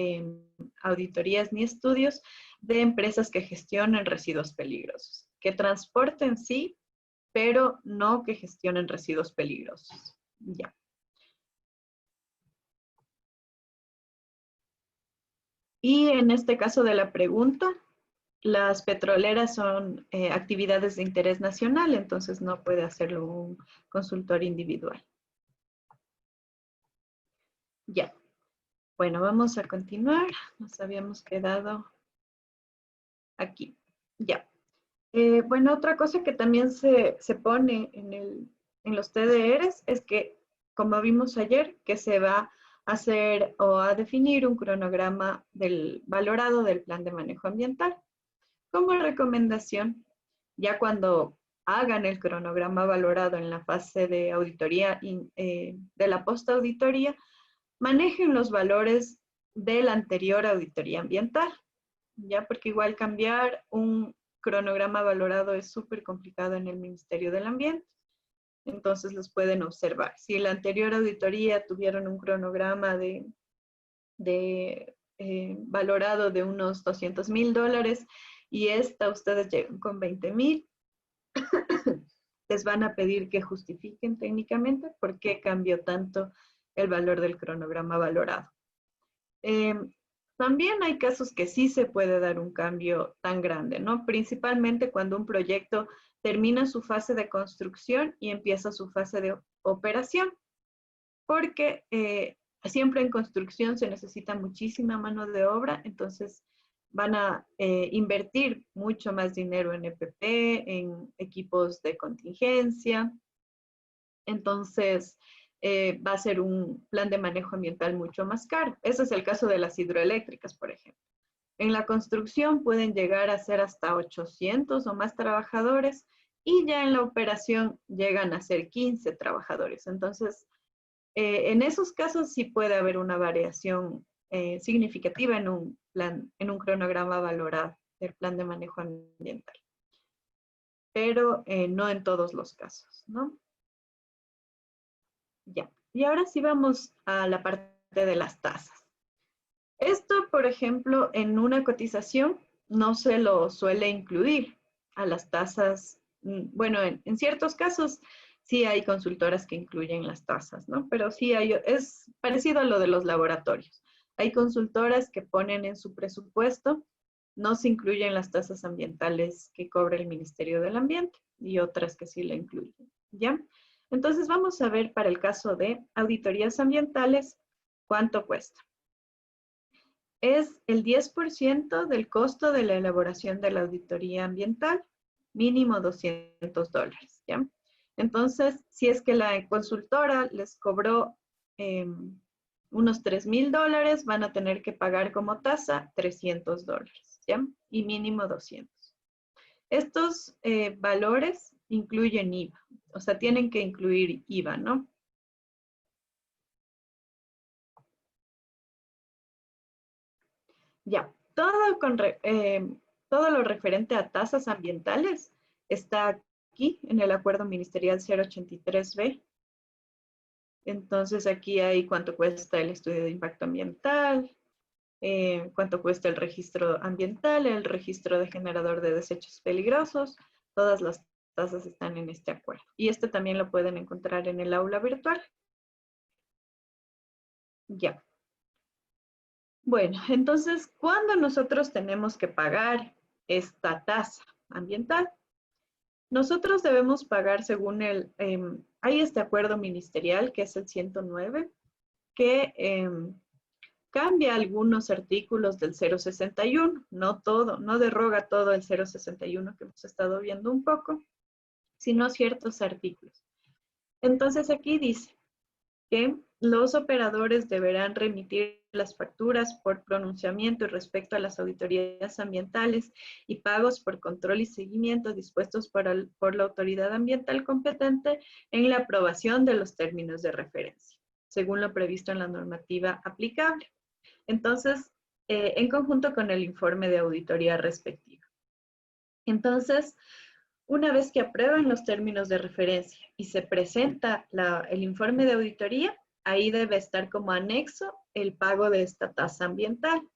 auditorías ni estudios de empresas que gestionen residuos peligrosos, que transporten sí, pero no que gestionen residuos peligrosos. Ya. Y en este caso de la pregunta, las petroleras son actividades de interés nacional, entonces no puede hacerlo un consultor individual. Ya. Bueno, vamos a continuar. Nos habíamos quedado aquí. Ya. Bueno, otra cosa que también se pone en los TDRs es que, como vimos ayer, que se va a hacer o a definir un cronograma del valorado del plan de manejo ambiental. Como recomendación, ya cuando hagan el cronograma valorado en la fase de auditoría, de la postauditoría, manejen los valores de la anterior auditoría ambiental, ya porque igual cambiar un cronograma valorado es súper complicado en el Ministerio del Ambiente. Entonces los pueden observar. Si en la anterior auditoría tuvieron un cronograma de valorado de unos $200,000 y esta ustedes llegan con 20,000, les van a pedir que justifiquen técnicamente por qué cambió tanto el valor del cronograma valorado. También hay casos que sí se puede dar un cambio tan grande, ¿no? Principalmente cuando un proyecto termina su fase de construcción y empieza su fase de operación, porque siempre en construcción se necesita muchísima mano de obra, entonces van a invertir mucho más dinero en EPP, en equipos de contingencia. Entonces, va a ser un plan de manejo ambiental mucho más caro. Ese es el caso de las hidroeléctricas, por ejemplo. En la construcción pueden llegar a ser hasta 800 o más trabajadores y ya en la operación llegan a ser 15 trabajadores. Entonces, en esos casos sí puede haber una variación significativa en un cronograma valorado del plan de manejo ambiental, pero no en todos los casos, ¿no? Ya. Y ahora sí vamos a la parte de las tasas. Esto, por ejemplo, en una cotización no se lo suele incluir a las tasas Bueno, en ciertos casos sí hay consultoras que incluyen las tasas, ¿no? Pero sí hay, es parecido a lo de los laboratorios. Hay consultoras que ponen en su presupuesto, no se incluyen las tasas ambientales que cobra el Ministerio del Ambiente y otras que sí la incluyen, ¿ya? Entonces vamos a ver para el caso de auditorías ambientales, ¿cuánto cuesta? Es el 10% del costo de la elaboración de la auditoría ambiental, mínimo $200, ¿ya? Entonces, si es que la consultora les cobró unos $3,000, van a tener que pagar como tasa $300, ¿ya? Y mínimo 200. Estos valores incluyen IVA, o sea, tienen que incluir IVA, ¿no? Ya, todo lo referente a tasas ambientales está aquí en el Acuerdo Ministerial 083B. Entonces aquí hay cuánto cuesta el estudio de impacto ambiental, cuánto cuesta el registro ambiental, el registro de generador de desechos peligrosos. Todas las tasas están en este acuerdo. Y este también lo pueden encontrar en el aula virtual. Ya. Bueno, entonces, ¿cuándo nosotros tenemos que pagar esta tasa ambiental? Nosotros debemos pagar según hay este acuerdo ministerial que es el 109, que cambia algunos artículos del 061, no todo, no deroga todo el 061 que hemos estado viendo un poco, sino ciertos artículos. Entonces aquí dice que los operadores deberán remitir las facturas por pronunciamiento respecto a las auditorías ambientales y pagos por control y seguimiento dispuestos por la autoridad ambiental competente en la aprobación de los términos de referencia, según lo previsto en la normativa aplicable. Entonces, en conjunto con el informe de auditoría respectivo. Entonces, una vez que aprueban los términos de referencia y se presenta el informe de auditoría, ahí debe estar como anexo el pago de esta tasa ambiental.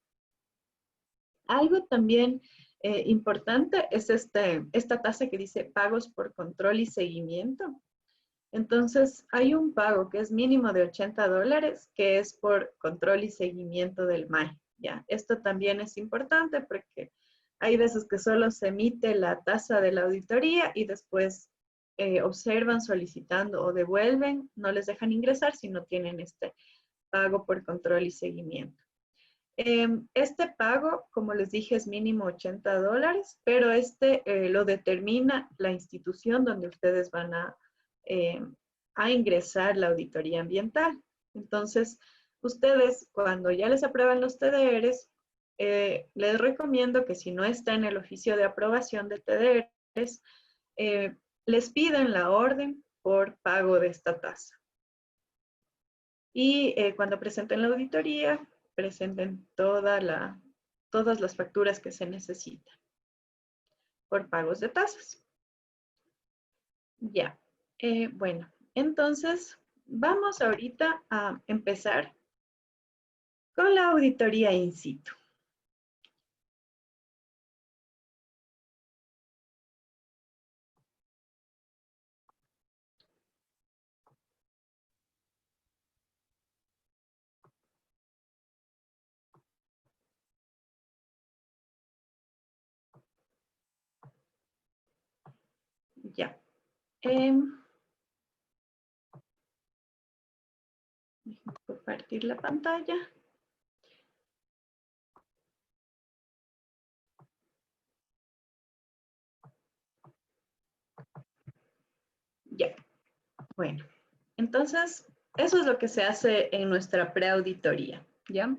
Algo también importante es esta tasa que dice pagos por control y seguimiento. Entonces, hay un pago que es mínimo de $80, que es por control y seguimiento del MAE. ¿Ya? Esto también es importante porque hay veces que solo se emite la tasa de la auditoría y después observan solicitando o devuelven, no les dejan ingresar si no tienen este pago por control y seguimiento. Este pago, como les dije, es mínimo $80, pero lo determina la institución donde ustedes van a ingresar la auditoría ambiental. Entonces, ustedes, cuando ya les aprueban los TDRs, les recomiendo que si no está en el oficio de aprobación de TDRs, les piden la orden por pago de esta tasa. Y cuando presenten la auditoría, presenten todas las facturas que se necesitan por pagos de tasas. Ya, bueno, entonces vamos ahorita a empezar con la auditoría in situ. Ya. Compartir la pantalla. Ya. Bueno, entonces, eso es lo que se hace en nuestra preauditoría, ¿ya?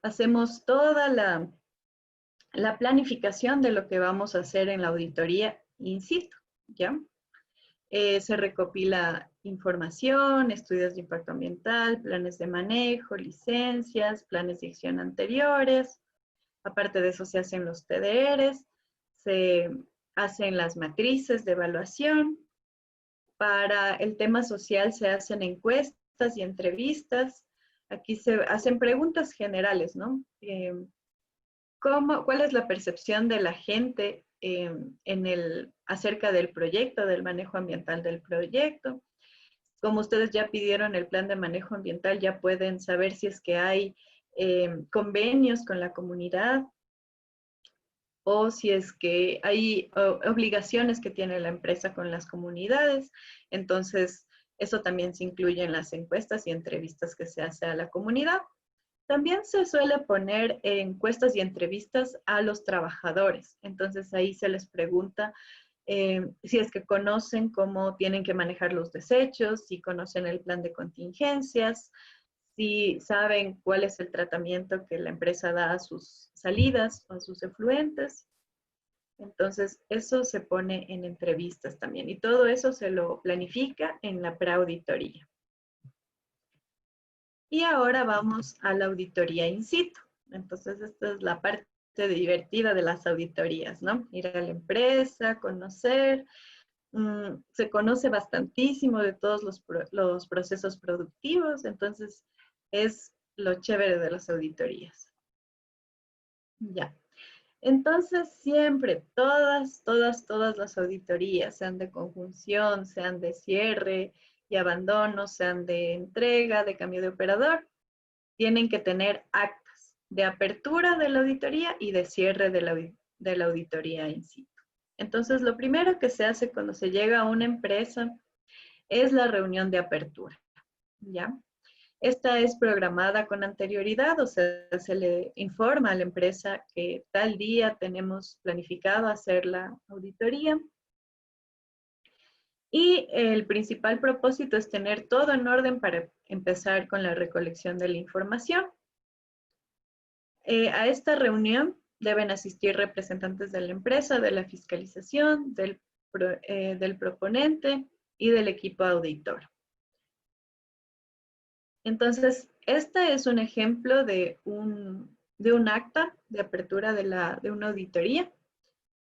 Hacemos toda la planificación de lo que vamos a hacer en la auditoría in situ, ¿ya? Se recopila información, estudios de impacto ambiental, planes de manejo, licencias, planes de acción anteriores. Aparte de eso se hacen los TDRs, se hacen las matrices de evaluación. Para el tema social se hacen encuestas y entrevistas. Aquí se hacen preguntas generales, ¿no? ¿Cuál es la percepción de la gente acerca del proyecto, del manejo ambiental del proyecto. Como ustedes ya pidieron el plan de manejo ambiental, ya pueden saber si es que hay convenios con la comunidad o si es que hay obligaciones que tiene la empresa con las comunidades. Entonces, eso también se incluye en las encuestas y entrevistas que se hace a la comunidad. También se suele poner encuestas y entrevistas a los trabajadores. Entonces, ahí se les pregunta si es que conocen cómo tienen que manejar los desechos, si conocen el plan de contingencias, si saben cuál es el tratamiento que la empresa da a sus salidas o a sus efluentes. Entonces, eso se pone en entrevistas también. Y todo eso se lo planifica en la preauditoría. Y ahora vamos a la auditoría in situ. Entonces, esta es la parte divertida de las auditorías, ¿no? Ir a la empresa, conocer. Se conoce bastantísimo de todos los procesos productivos. Entonces, es lo chévere de las auditorías. Ya. Entonces, siempre, todas las auditorías, sean de conjunción, sean de cierre y abandono, sean de entrega, de cambio de operador, tienen que tener actas de apertura de la auditoría y de cierre de la auditoría in situ. Entonces, lo primero que se hace cuando se llega a una empresa es la reunión de apertura, ¿ya? Esta es programada con anterioridad, o sea, se le informa a la empresa que tal día tenemos planificado hacer la auditoría. Y el principal propósito es tener todo en orden para empezar con la recolección de la información. A esta reunión deben asistir representantes de la empresa, de la fiscalización, del proponente y del equipo auditor. Entonces, este es un ejemplo de un acta de apertura de una auditoría.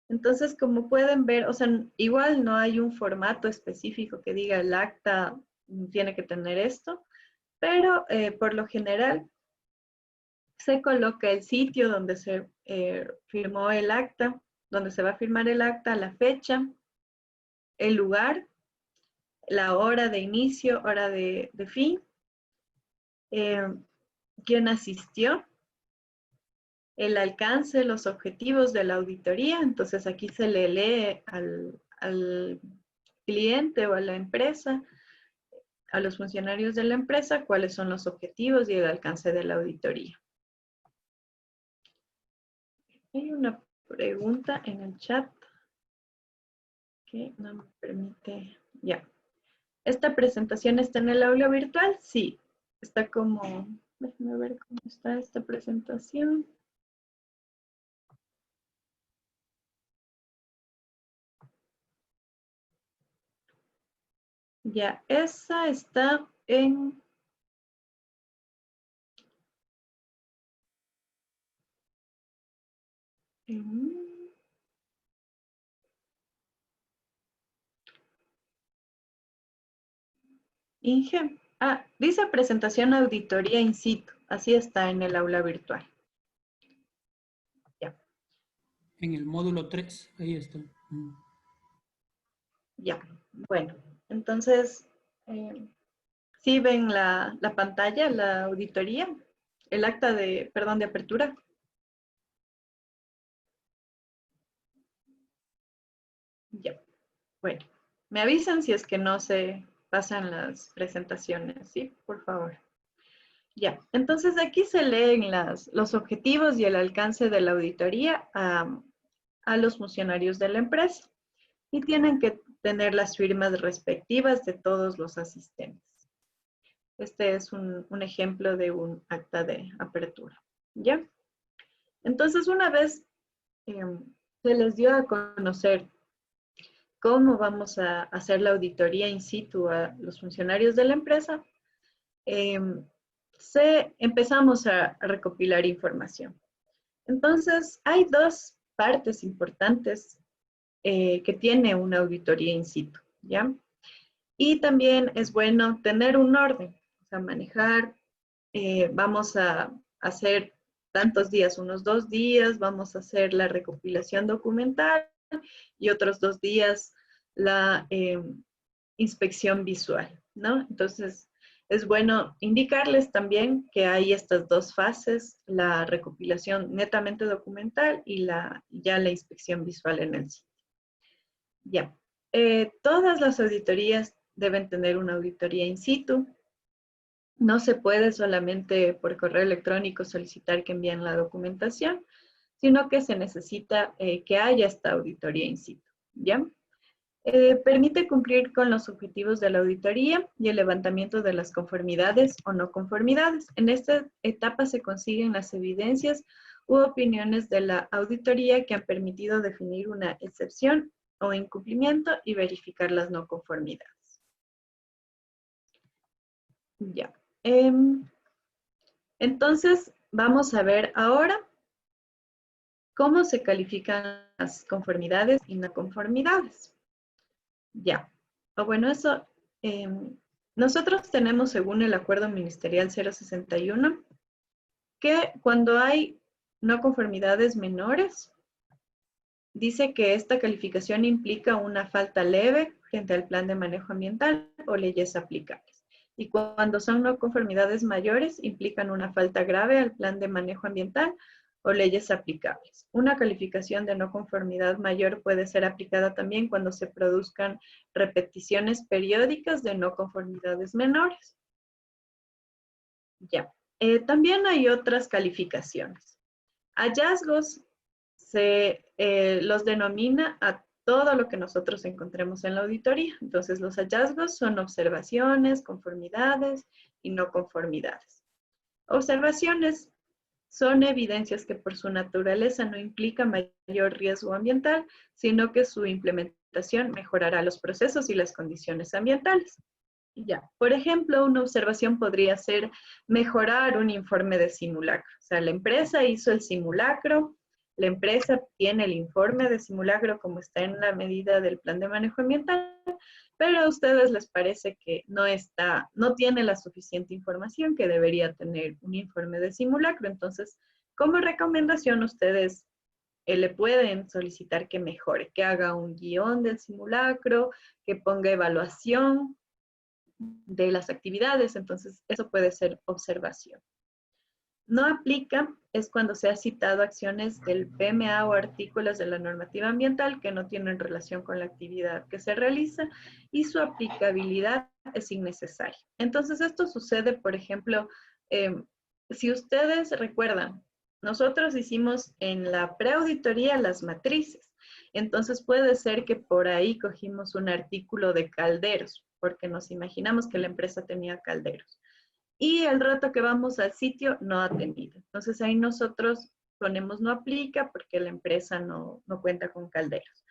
Entonces, como pueden ver, o sea, igual no hay un formato específico que diga el acta tiene que tener esto, pero por lo general se coloca el sitio donde se firmó el acta, donde se va a firmar el acta, la fecha, el lugar, la hora de inicio, hora de fin, quién asistió, el alcance, los objetivos de la auditoría. Entonces aquí se le lee al cliente o a la empresa, a los funcionarios de la empresa, cuáles son los objetivos y el alcance de la auditoría. Hay una pregunta en el chat que no me permite. Ya. ¿Esta presentación está en el aula virtual? Sí. Está como, déjenme ver cómo está esta presentación. Ya, esa está en... Inge. Ah, dice presentación auditoría in situ. Así está en el aula virtual. Ya. En el módulo 3, ahí está. Ya, bueno. Entonces, ¿sí ven la pantalla, la auditoría? El acta de, perdón, de apertura. Ya, bueno. Me avisan si es que no se pasan las presentaciones, ¿sí? Por favor. Ya, entonces aquí se leen los objetivos y el alcance de la auditoría a los funcionarios de la empresa y tienen que tener las firmas respectivas de todos los asistentes. Este es un ejemplo de un acta de apertura, ¿ya? Entonces, una vez se les dio a conocer cómo vamos a hacer la auditoría in situ a los funcionarios de la empresa, empezamos a recopilar información. Entonces, hay dos partes importantes que tiene una auditoría in situ, ¿ya? Y también es bueno tener un orden, o sea, manejar, vamos a hacer tantos días, unos 2 días, vamos a hacer la recopilación documental y otros 2 días la inspección visual, ¿no? Entonces, es bueno indicarles también que hay estas 2 fases, la recopilación netamente documental y ya la inspección visual en el sitio. Ya. Todas las auditorías deben tener una auditoría in situ. No se puede solamente por correo electrónico solicitar que envíen la documentación, sino que se necesita que haya esta auditoría in situ, ¿ya? Permite cumplir con los objetivos de la auditoría y el levantamiento de las conformidades o no conformidades. En esta etapa se consiguen las evidencias u opiniones de la auditoría que han permitido definir una excepción o incumplimiento y verificar las no conformidades. Ya. Entonces, vamos a ver ahora cómo se califican las conformidades y no conformidades. Ya. Bueno, eso, nosotros tenemos, según el Acuerdo Ministerial 061, que cuando hay no conformidades menores, dice que esta calificación implica una falta leve frente al plan de manejo ambiental o leyes aplicables. Y cuando son no conformidades mayores, implican una falta grave al plan de manejo ambiental o leyes aplicables. Una calificación de no conformidad mayor puede ser aplicada también cuando se produzcan repeticiones periódicas de no conformidades menores. Ya. También hay otras calificaciones. Hallazgos se los denomina a todo lo que nosotros encontremos en la auditoría. Entonces, los hallazgos son observaciones, conformidades y no conformidades. Observaciones son evidencias que por su naturaleza no implican mayor riesgo ambiental, sino que su implementación mejorará los procesos y las condiciones ambientales. Ya, por ejemplo, una observación podría ser mejorar un informe de simulacro. O sea, la empresa hizo el simulacro, la empresa tiene el informe de simulacro como está en la medida del plan de manejo ambiental, pero a ustedes les parece que no tiene la suficiente información que debería tener un informe de simulacro. Entonces, como recomendación, ustedes le pueden solicitar que mejore, que haga un guión del simulacro, que ponga evaluación de las actividades. Entonces, eso puede ser observación. No aplica es cuando se ha citado acciones del PMA o artículos de la normativa ambiental que no tienen relación con la actividad que se realiza y su aplicabilidad es innecesaria. Entonces, esto sucede, por ejemplo, si ustedes recuerdan, nosotros hicimos en la preauditoría las matrices. Entonces, puede ser que por ahí cogimos un artículo de calderos, porque nos imaginamos que la empresa tenía calderos. Y el rato que vamos al sitio no ha tenido. Entonces ahí nosotros ponemos no aplica porque la empresa no cuenta con calderos.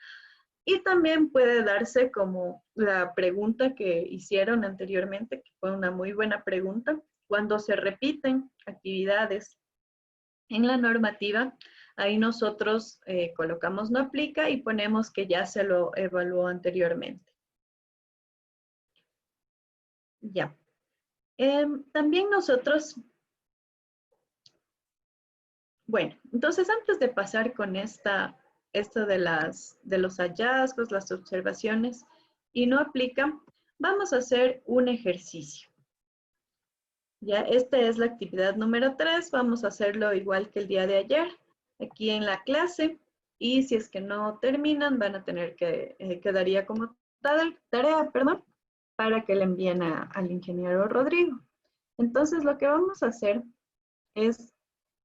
Y también puede darse como la pregunta que hicieron anteriormente, que fue una muy buena pregunta, cuando se repiten actividades en la normativa, ahí nosotros colocamos no aplica y ponemos que ya se lo evaluó anteriormente. Ya. También nosotros, bueno, entonces antes de pasar con esto de los hallazgos, las observaciones y no aplica, vamos a hacer un ejercicio. Ya, esta es la actividad número 3, vamos a hacerlo igual que el día de ayer, aquí en la clase, y si es que no terminan, van a tener que, quedaría como tarea, perdón, para que le envíen al ingeniero Rodrigo. Entonces, lo que vamos a hacer es,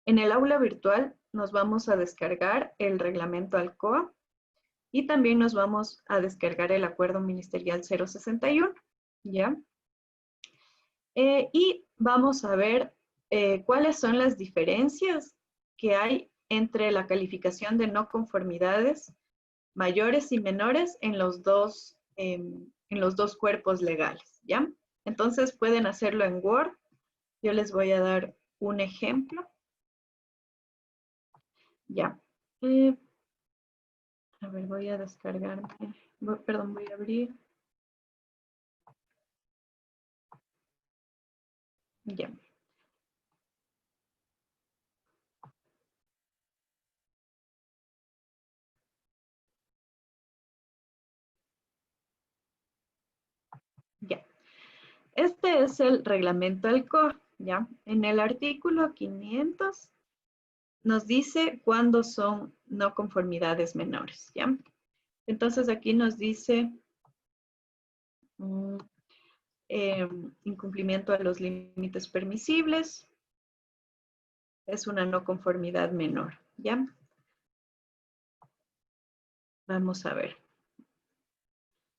en el aula virtual, nos vamos a descargar el reglamento ALCOA y también nos vamos a descargar el Acuerdo Ministerial 061, ¿ya? Y vamos a ver cuáles son las diferencias que hay entre la calificación de no conformidades mayores y menores en los dos cuerpos legales, ¿ya? Entonces pueden hacerlo en Word. Yo les voy a dar un ejemplo. Ya. A ver, voy a descargarme. Perdón, voy a abrir. Ya. este es el reglamento del COA, ¿ya? En el artículo 500 nos dice cuándo son no conformidades menores, ¿ya? Entonces aquí nos dice incumplimiento a los límites permisibles, es una no conformidad menor, ¿ya? Vamos a ver.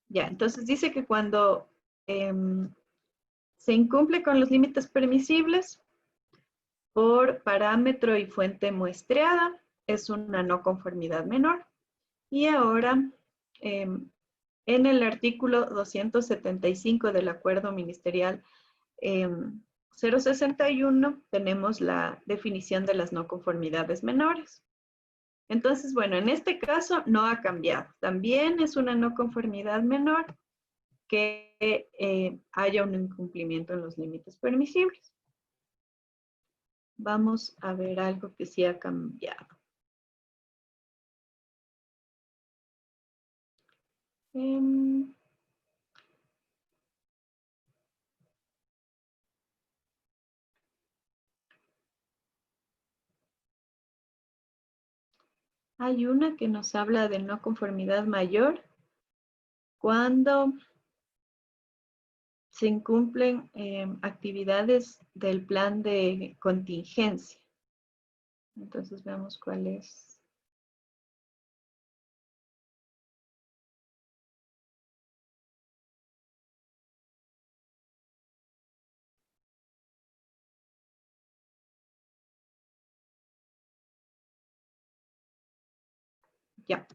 Ya, entonces dice que cuando se incumple con los límites permisibles por parámetro y fuente muestreada, es una no conformidad menor. Y ahora, en el artículo 275 del Acuerdo Ministerial 061, tenemos la definición de las no conformidades menores. Entonces, bueno, en este caso no ha cambiado. También es una no conformidad menor que haya un incumplimiento en los límites permisibles. Vamos a ver algo que sí ha cambiado. Hay una que nos habla de no conformidad mayor cuando se incumplen actividades del plan de contingencia. Entonces veamos cuál es. Ya.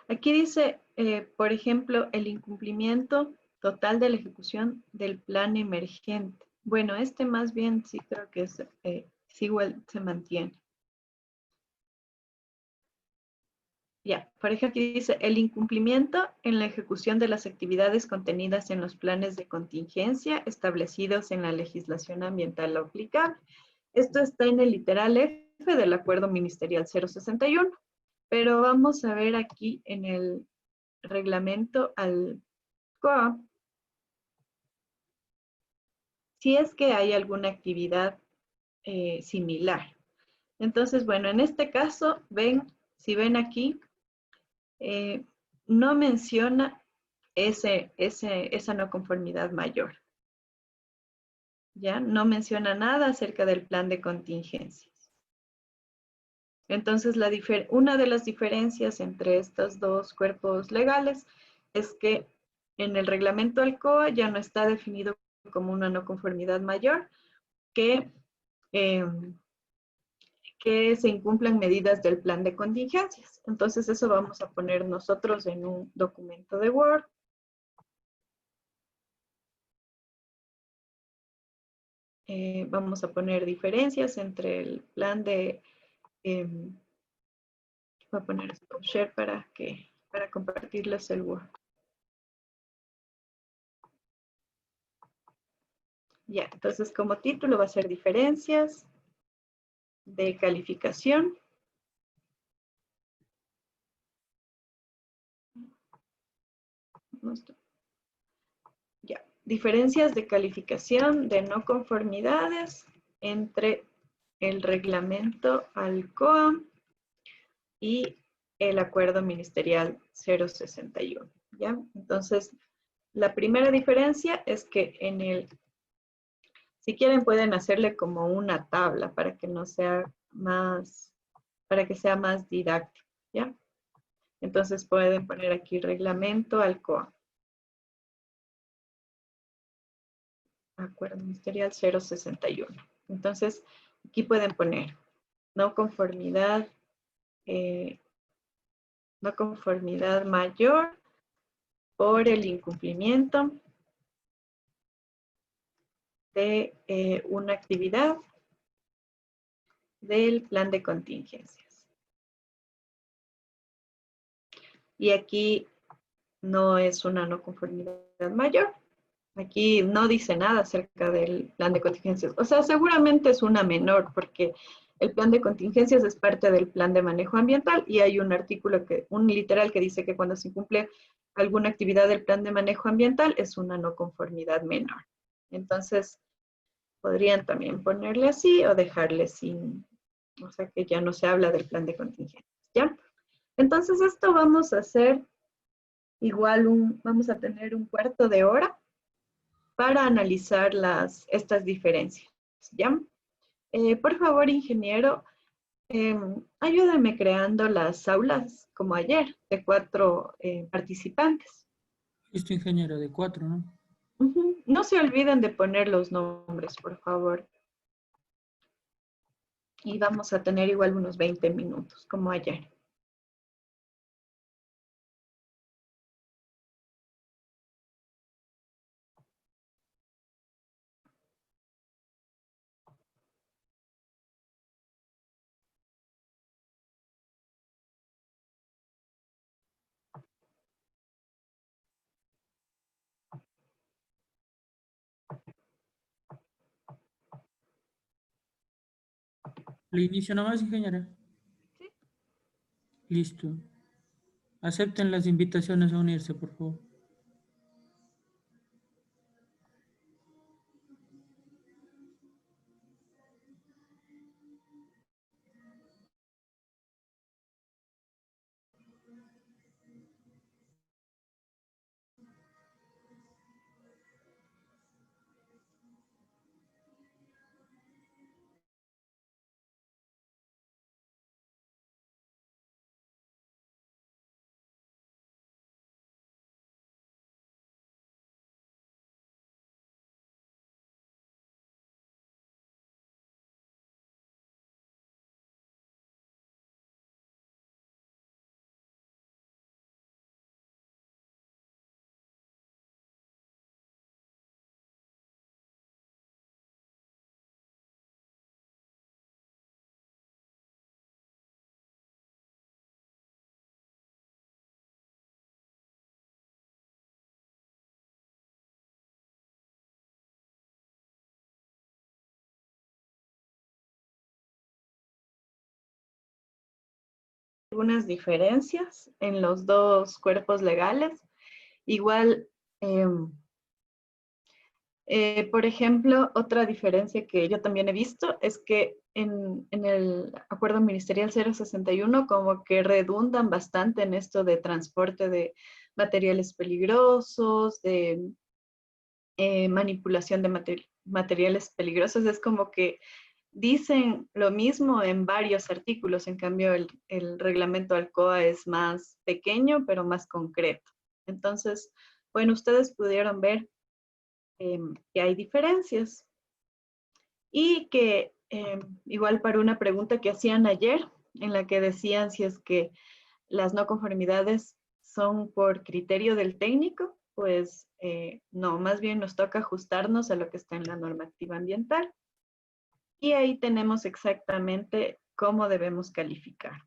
Aquí dice, por ejemplo, el incumplimiento total de la ejecución del plan emergente. Bueno, este más bien sí creo que es, sí igual se mantiene. Ya, por ejemplo, aquí dice, el incumplimiento en la ejecución de las actividades contenidas en los planes de contingencia establecidos en la legislación ambiental aplicable. Esto está en el literal F del Acuerdo Ministerial 061, pero vamos a ver aquí en el reglamento al COA si es que hay alguna actividad similar. Entonces, bueno, en este caso, si ven aquí, no menciona esa no conformidad mayor. ¿Ya? No menciona nada acerca del plan de contingencias. Entonces, una de las diferencias entre estos dos cuerpos legales es que en el reglamento ALCOA ya no está definido como una no conformidad mayor que se incumplan medidas del plan de contingencias. Entonces, eso vamos a poner nosotros en un documento de Word. Vamos a poner diferencias entre el plan de... voy a poner stop share para compartirles el Word. Ya, entonces como título va a ser diferencias de calificación. Ya, diferencias de calificación de no conformidades entre el reglamento ALCOA y el Acuerdo Ministerial 061, ¿ya? Entonces, la primera diferencia es que si quieren pueden hacerle como una tabla para que no sea más, para que sea más didáctico, ¿ya? Entonces pueden poner aquí reglamento ALCOA. Acuerdo Ministerial 061. Entonces, aquí pueden poner no conformidad mayor por el incumplimiento de una actividad del plan de contingencias. Y aquí no es una no conformidad mayor. Aquí no dice nada acerca del plan de contingencias. O sea, seguramente es una menor porque el plan de contingencias es parte del plan de manejo ambiental y hay un artículo, un literal que dice que cuando se incumple alguna actividad del plan de manejo ambiental es una no conformidad menor. Entonces, podrían también ponerle así o dejarle sin, o sea que ya no se habla del plan de contingencia, ¿ya? Entonces, esto vamos a hacer igual vamos a tener un cuarto de hora para analizar estas diferencias, ¿ya? Por favor, ingeniero, ayúdame creando las aulas como ayer de 4 participantes. Listo, ingeniero, de 4, ¿no? Ujú. No se olviden de poner los nombres, por favor. Y vamos a tener igual unos 20 minutos, como ayer. Le inicio nomás, ingeniera. Sí. Listo. Acepten las invitaciones a unirse, por favor. Algunas diferencias en los dos cuerpos legales. Igual, por ejemplo, otra diferencia que yo también he visto es que en el Acuerdo Ministerial 061 como que redundan bastante en esto de transporte de materiales peligrosos, de manipulación de materiales peligrosos. Es como que dicen lo mismo en varios artículos, en cambio el reglamento Alcoa es más pequeño, pero más concreto. Entonces, bueno, ustedes pudieron ver que hay diferencias y que igual para una pregunta que hacían ayer, en la que decían si es que las no conformidades son por criterio del técnico, pues no, más bien nos toca ajustarnos a lo que está en la normativa ambiental. Y ahí tenemos exactamente cómo debemos calificar.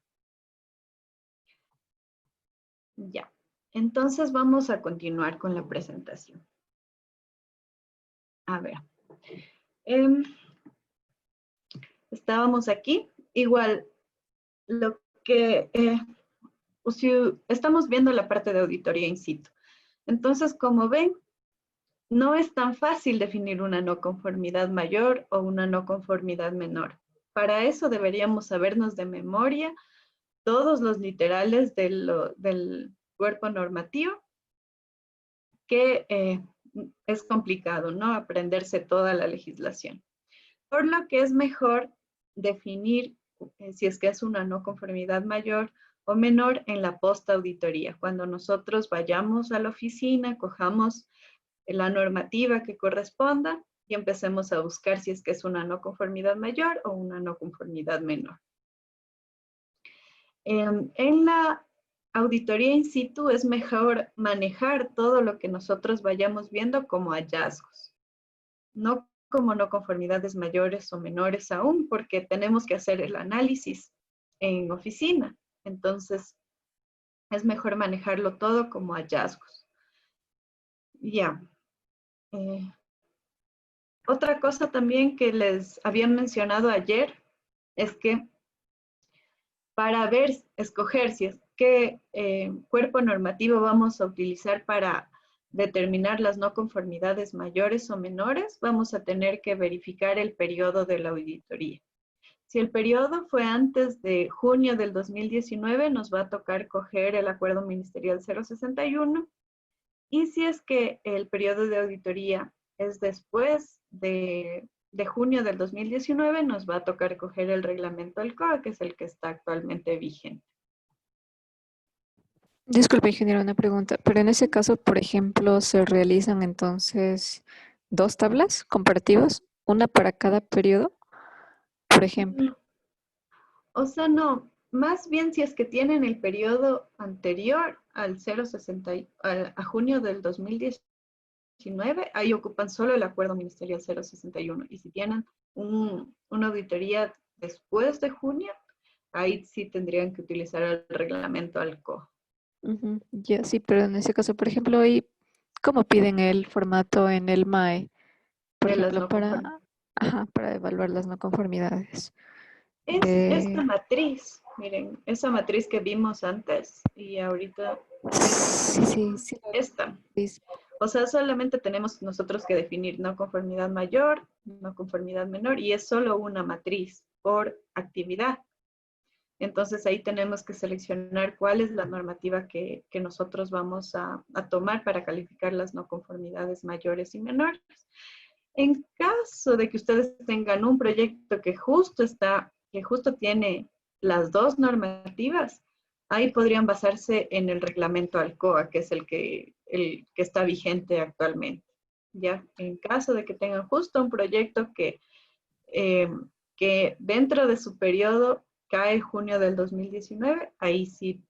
Ya. Entonces vamos a continuar con la presentación. A ver. Estábamos aquí. Igual, lo que si estamos viendo la parte de auditoría in situ. Entonces, como ven, no es tan fácil definir una no conformidad mayor o una no conformidad menor. Para eso deberíamos sabernos de memoria todos los literales del cuerpo normativo, que es complicado, ¿no? Aprenderse toda la legislación. Por lo que es mejor definir si es que es una no conformidad mayor o menor en la post-auditoría. Cuando nosotros vayamos a la oficina, cojamos la normativa que corresponda y empecemos a buscar si es que es una no conformidad mayor o una no conformidad menor. En la auditoría in situ es mejor manejar todo lo que nosotros vayamos viendo como hallazgos, no como no conformidades mayores o menores aún, porque tenemos que hacer el análisis en oficina. Entonces, es mejor manejarlo todo como hallazgos. Ya. Otra cosa también que les había mencionado ayer es que para escoger si es qué cuerpo normativo vamos a utilizar para determinar las no conformidades mayores o menores, vamos a tener que verificar el periodo de la auditoría. Si el periodo fue antes de junio del 2019, nos va a tocar coger el acuerdo ministerial 061. Y si es que el periodo de auditoría es después de junio del 2019, nos va a tocar coger el reglamento del COA, que es el que está actualmente vigente. Disculpe, ingeniero, una pregunta. Pero en ese caso, por ejemplo, se realizan entonces 2 tablas comparativas, una para cada periodo, por ejemplo. O sea, no, más bien si es que tienen el periodo anterior al 060, a junio del 2019, ahí ocupan solo el acuerdo ministerial 061. Y si tienen una auditoría después de junio, ahí sí tendrían que utilizar el reglamento ALCO. Ya, sí, pero en ese caso, por ejemplo, ahí, ¿cómo piden el formato en el MAE? Por De las ejemplo, no conform- para evaluar las no conformidades. Es esta matriz, miren, esa matriz que vimos antes y ahorita Sí, esta. sí. O sea, solamente tenemos nosotros que definir no conformidad mayor, no conformidad menor, y es solo una matriz por actividad. Entonces ahí tenemos que seleccionar cuál es la normativa que nosotros vamos a tomar para calificar las no conformidades mayores y menores. En caso de que ustedes tengan un proyecto que justo tiene las dos normativas, ahí podrían basarse en el reglamento ALCOA, que es el que está vigente actualmente. ¿Ya? En caso de que tengan justo un proyecto que dentro de su periodo cae junio del 2019, ahí sí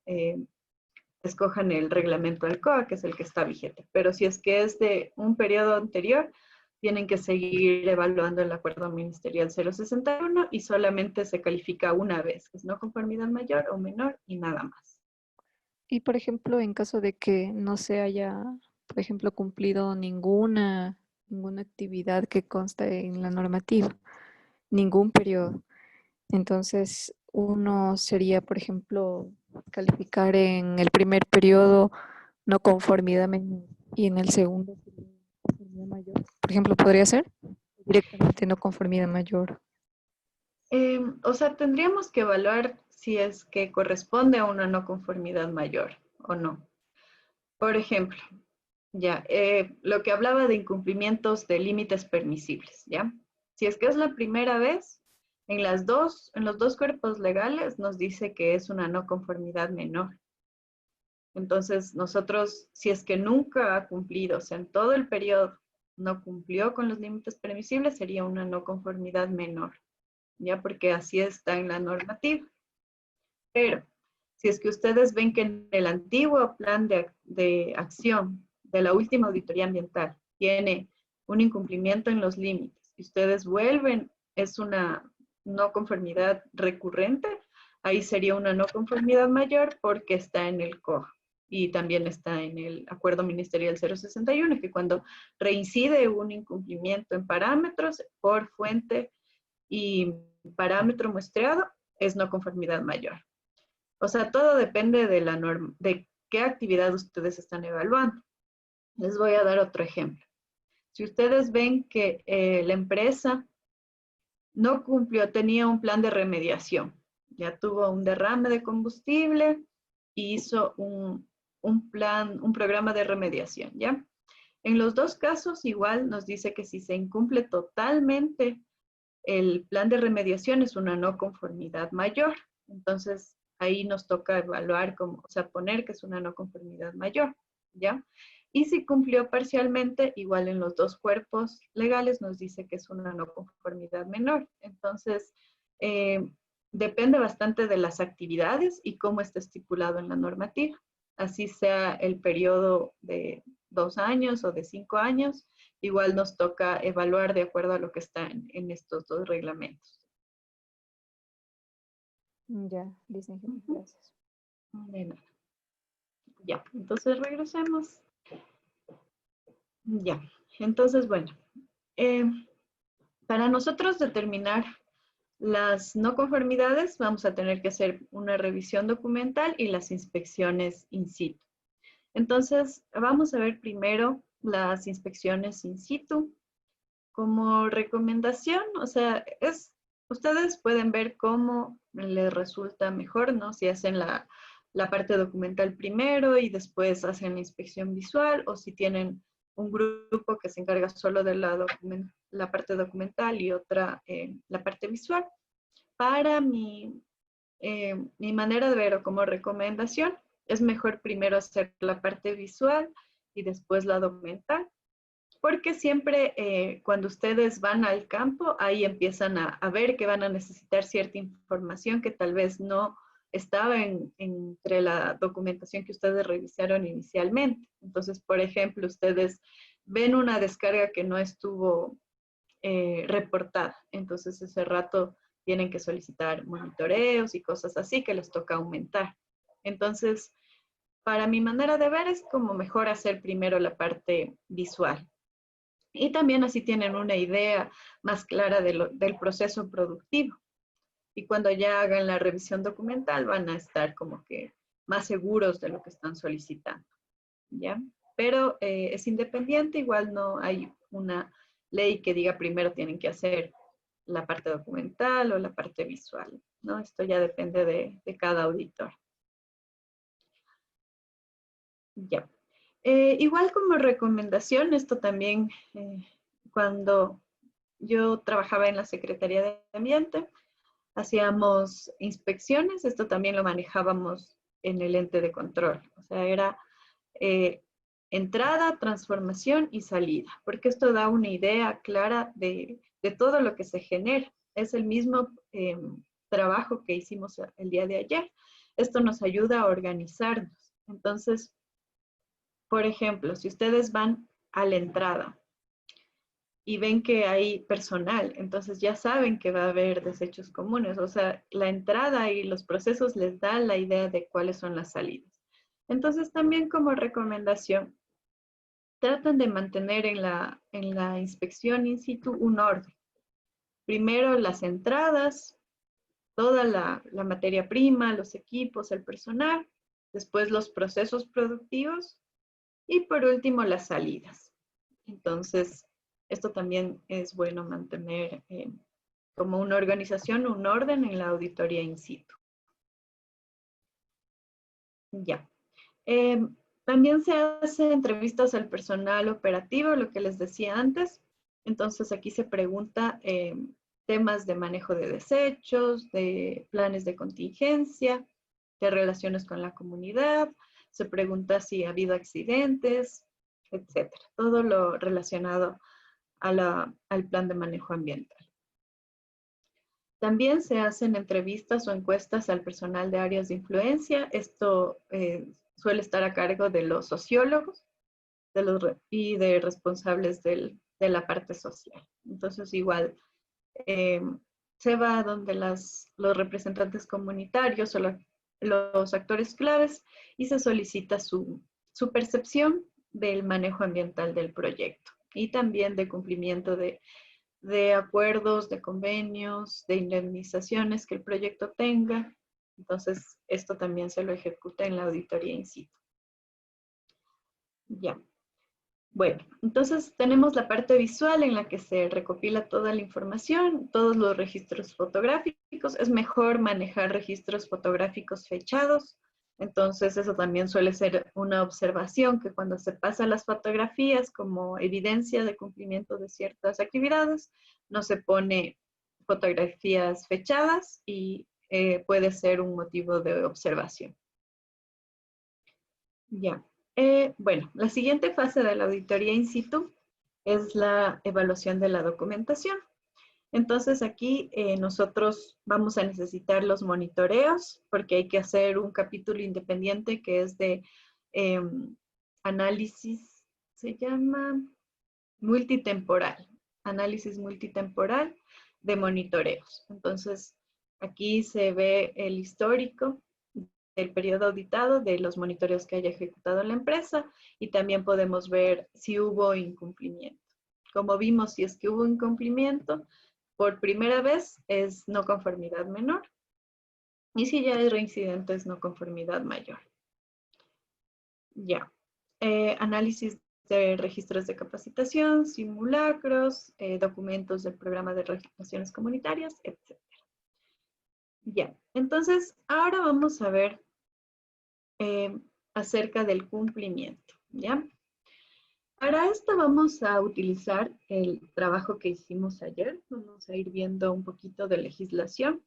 escojan el reglamento ALCOA, que es el que está vigente. Pero si es que es de un periodo anterior, tienen que seguir evaluando el acuerdo ministerial 061 y solamente se califica una vez, es no conformidad mayor o menor y nada más. Y por ejemplo, en caso de que no se haya, por ejemplo, cumplido ninguna actividad que consta en la normativa, ningún periodo, entonces uno sería, por ejemplo, calificar en el primer periodo no conformidad menor y en el segundo conformidad mayor. Por ejemplo, podría ser directamente no conformidad mayor. O sea, tendríamos que evaluar si es que corresponde a una no conformidad mayor o no. Por ejemplo, ya, lo que hablaba de incumplimientos de límites permisibles, ¿ya? Si es que es la primera vez, en los dos cuerpos legales nos dice que es una no conformidad menor. Entonces, nosotros, si es que nunca ha cumplido, o sea, en todo el periodo no cumplió con los límites permisibles, sería una no conformidad menor, ¿ya? Porque así está en la normativa. Pero, si es que ustedes ven que en el antiguo plan de acción de la última auditoría ambiental tiene un incumplimiento en los límites y ustedes vuelven, es una no conformidad recurrente, ahí sería una no conformidad mayor porque está en el COA y también está en el Acuerdo Ministerial 061, que cuando reincide un incumplimiento en parámetros por fuente y parámetro muestreado, es no conformidad mayor. O sea, todo depende de la norma, de qué actividad ustedes están evaluando. Les voy a dar otro ejemplo. Si ustedes ven que la empresa no cumplió, tenía un plan de remediación, ya tuvo un derrame de combustible y hizo un programa de remediación, ¿ya? En los dos casos, igual nos dice que si se incumple totalmente el plan de remediación es una no conformidad mayor. Entonces, ahí nos toca evaluar, o sea, poner que es una no conformidad mayor, ¿ya? Y si cumplió parcialmente, igual en los dos cuerpos legales nos dice que es una no conformidad menor. Entonces, depende bastante de las actividades y cómo está estipulado en la normativa. Así sea el periodo de 2 años o de 5 años, igual nos toca evaluar de acuerdo a lo que está en estos dos reglamentos. Ya, dicen, gracias. De nada. Ya, entonces regresemos. Ya, entonces bueno, para nosotros determinar las no conformidades vamos a tener que hacer una revisión documental y las inspecciones in situ. Entonces, vamos a ver primero las inspecciones in situ. Como recomendación, o sea, ustedes pueden ver cómo les resulta mejor, ¿no? Si hacen la parte documental primero y después hacen la inspección visual, o si tienen un grupo que se encarga solo de la parte documental y otra la parte visual. Para mi manera de ver o como recomendación, es mejor primero hacer la parte visual y después la documental, porque siempre cuando ustedes van al campo, ahí empiezan a ver que van a necesitar cierta información que tal vez no estaba entre la documentación que ustedes revisaron inicialmente. Entonces, por ejemplo, ustedes ven una descarga que no estuvo reportada. Entonces, ese rato tienen que solicitar monitoreos y cosas así que les toca aumentar. Entonces, para mi manera de ver es como mejor hacer primero la parte visual. Y también así tienen una idea más clara del proceso productivo. Y cuando ya hagan la revisión documental van a estar como que más seguros de lo que están solicitando, ¿ya? Pero es independiente, igual no hay una ley que diga primero tienen que hacer la parte documental o la parte visual, ¿no? Esto ya depende de cada auditor. Ya. Igual como recomendación, esto también cuando yo trabajaba en la Secretaría de Ambiente, hacíamos inspecciones, esto también lo manejábamos en el ente de control, o sea, era entrada, transformación y salida, porque esto da una idea clara de todo lo que se genera. Es el mismo trabajo que hicimos el día de ayer. Esto nos ayuda a organizarnos. Entonces, por ejemplo, si ustedes van a la entrada y ven que hay personal, entonces ya saben que va a haber desechos comunes. O sea, la entrada y los procesos les dan la idea de cuáles son las salidas. Entonces, también como recomendación, tratan de mantener en la inspección in situ un orden. Primero las entradas, toda la materia prima, los equipos, el personal, después los procesos productivos y por último las salidas. Entonces, esto también es bueno mantener como una organización, un orden en la auditoría in situ. Ya. También se hacen entrevistas al personal operativo, lo que les decía antes. Entonces aquí se pregunta temas de manejo de desechos, de planes de contingencia, de relaciones con la comunidad. Se pregunta si ha habido accidentes, etcétera. Todo lo relacionado al plan de manejo ambiental. También se hacen entrevistas o encuestas al personal de áreas de influencia. Esto suele estar a cargo de los sociólogos y de responsables de la parte social. Entonces, igual se va donde los representantes comunitarios o los actores claves y se solicita su percepción del manejo ambiental del proyecto y también de cumplimiento de acuerdos, de convenios, de indemnizaciones que el proyecto tenga. Entonces, esto también se lo ejecuta en la auditoría in situ. Ya. Bueno, entonces tenemos la parte visual en la que se recopila toda la información, todos los registros fotográficos. Es mejor manejar registros fotográficos fechados. Entonces, eso también suele ser una observación, que cuando se pasan las fotografías como evidencia de cumplimiento de ciertas actividades, no se pone fotografías fechadas y puede ser un motivo de observación. Ya. Bueno, la siguiente fase de la auditoría in situ es la evaluación de la documentación. Entonces aquí nosotros vamos a necesitar los monitoreos porque hay que hacer un capítulo independiente que es de análisis, se llama multitemporal, análisis multitemporal de monitoreos. Entonces aquí se ve el histórico del periodo auditado de los monitoreos que haya ejecutado la empresa y también podemos ver si hubo incumplimiento. Como vimos, si es que hubo incumplimiento, por primera vez es no conformidad menor y si ya hay reincidente es no conformidad mayor. Ya, análisis de registros de capacitación, simulacros, documentos del programa de relaciones comunitarias, etc. Ya, entonces ahora vamos a ver acerca del cumplimiento, ¿ya? Para esto vamos a utilizar el trabajo que hicimos ayer. Vamos a ir viendo un poquito de legislación.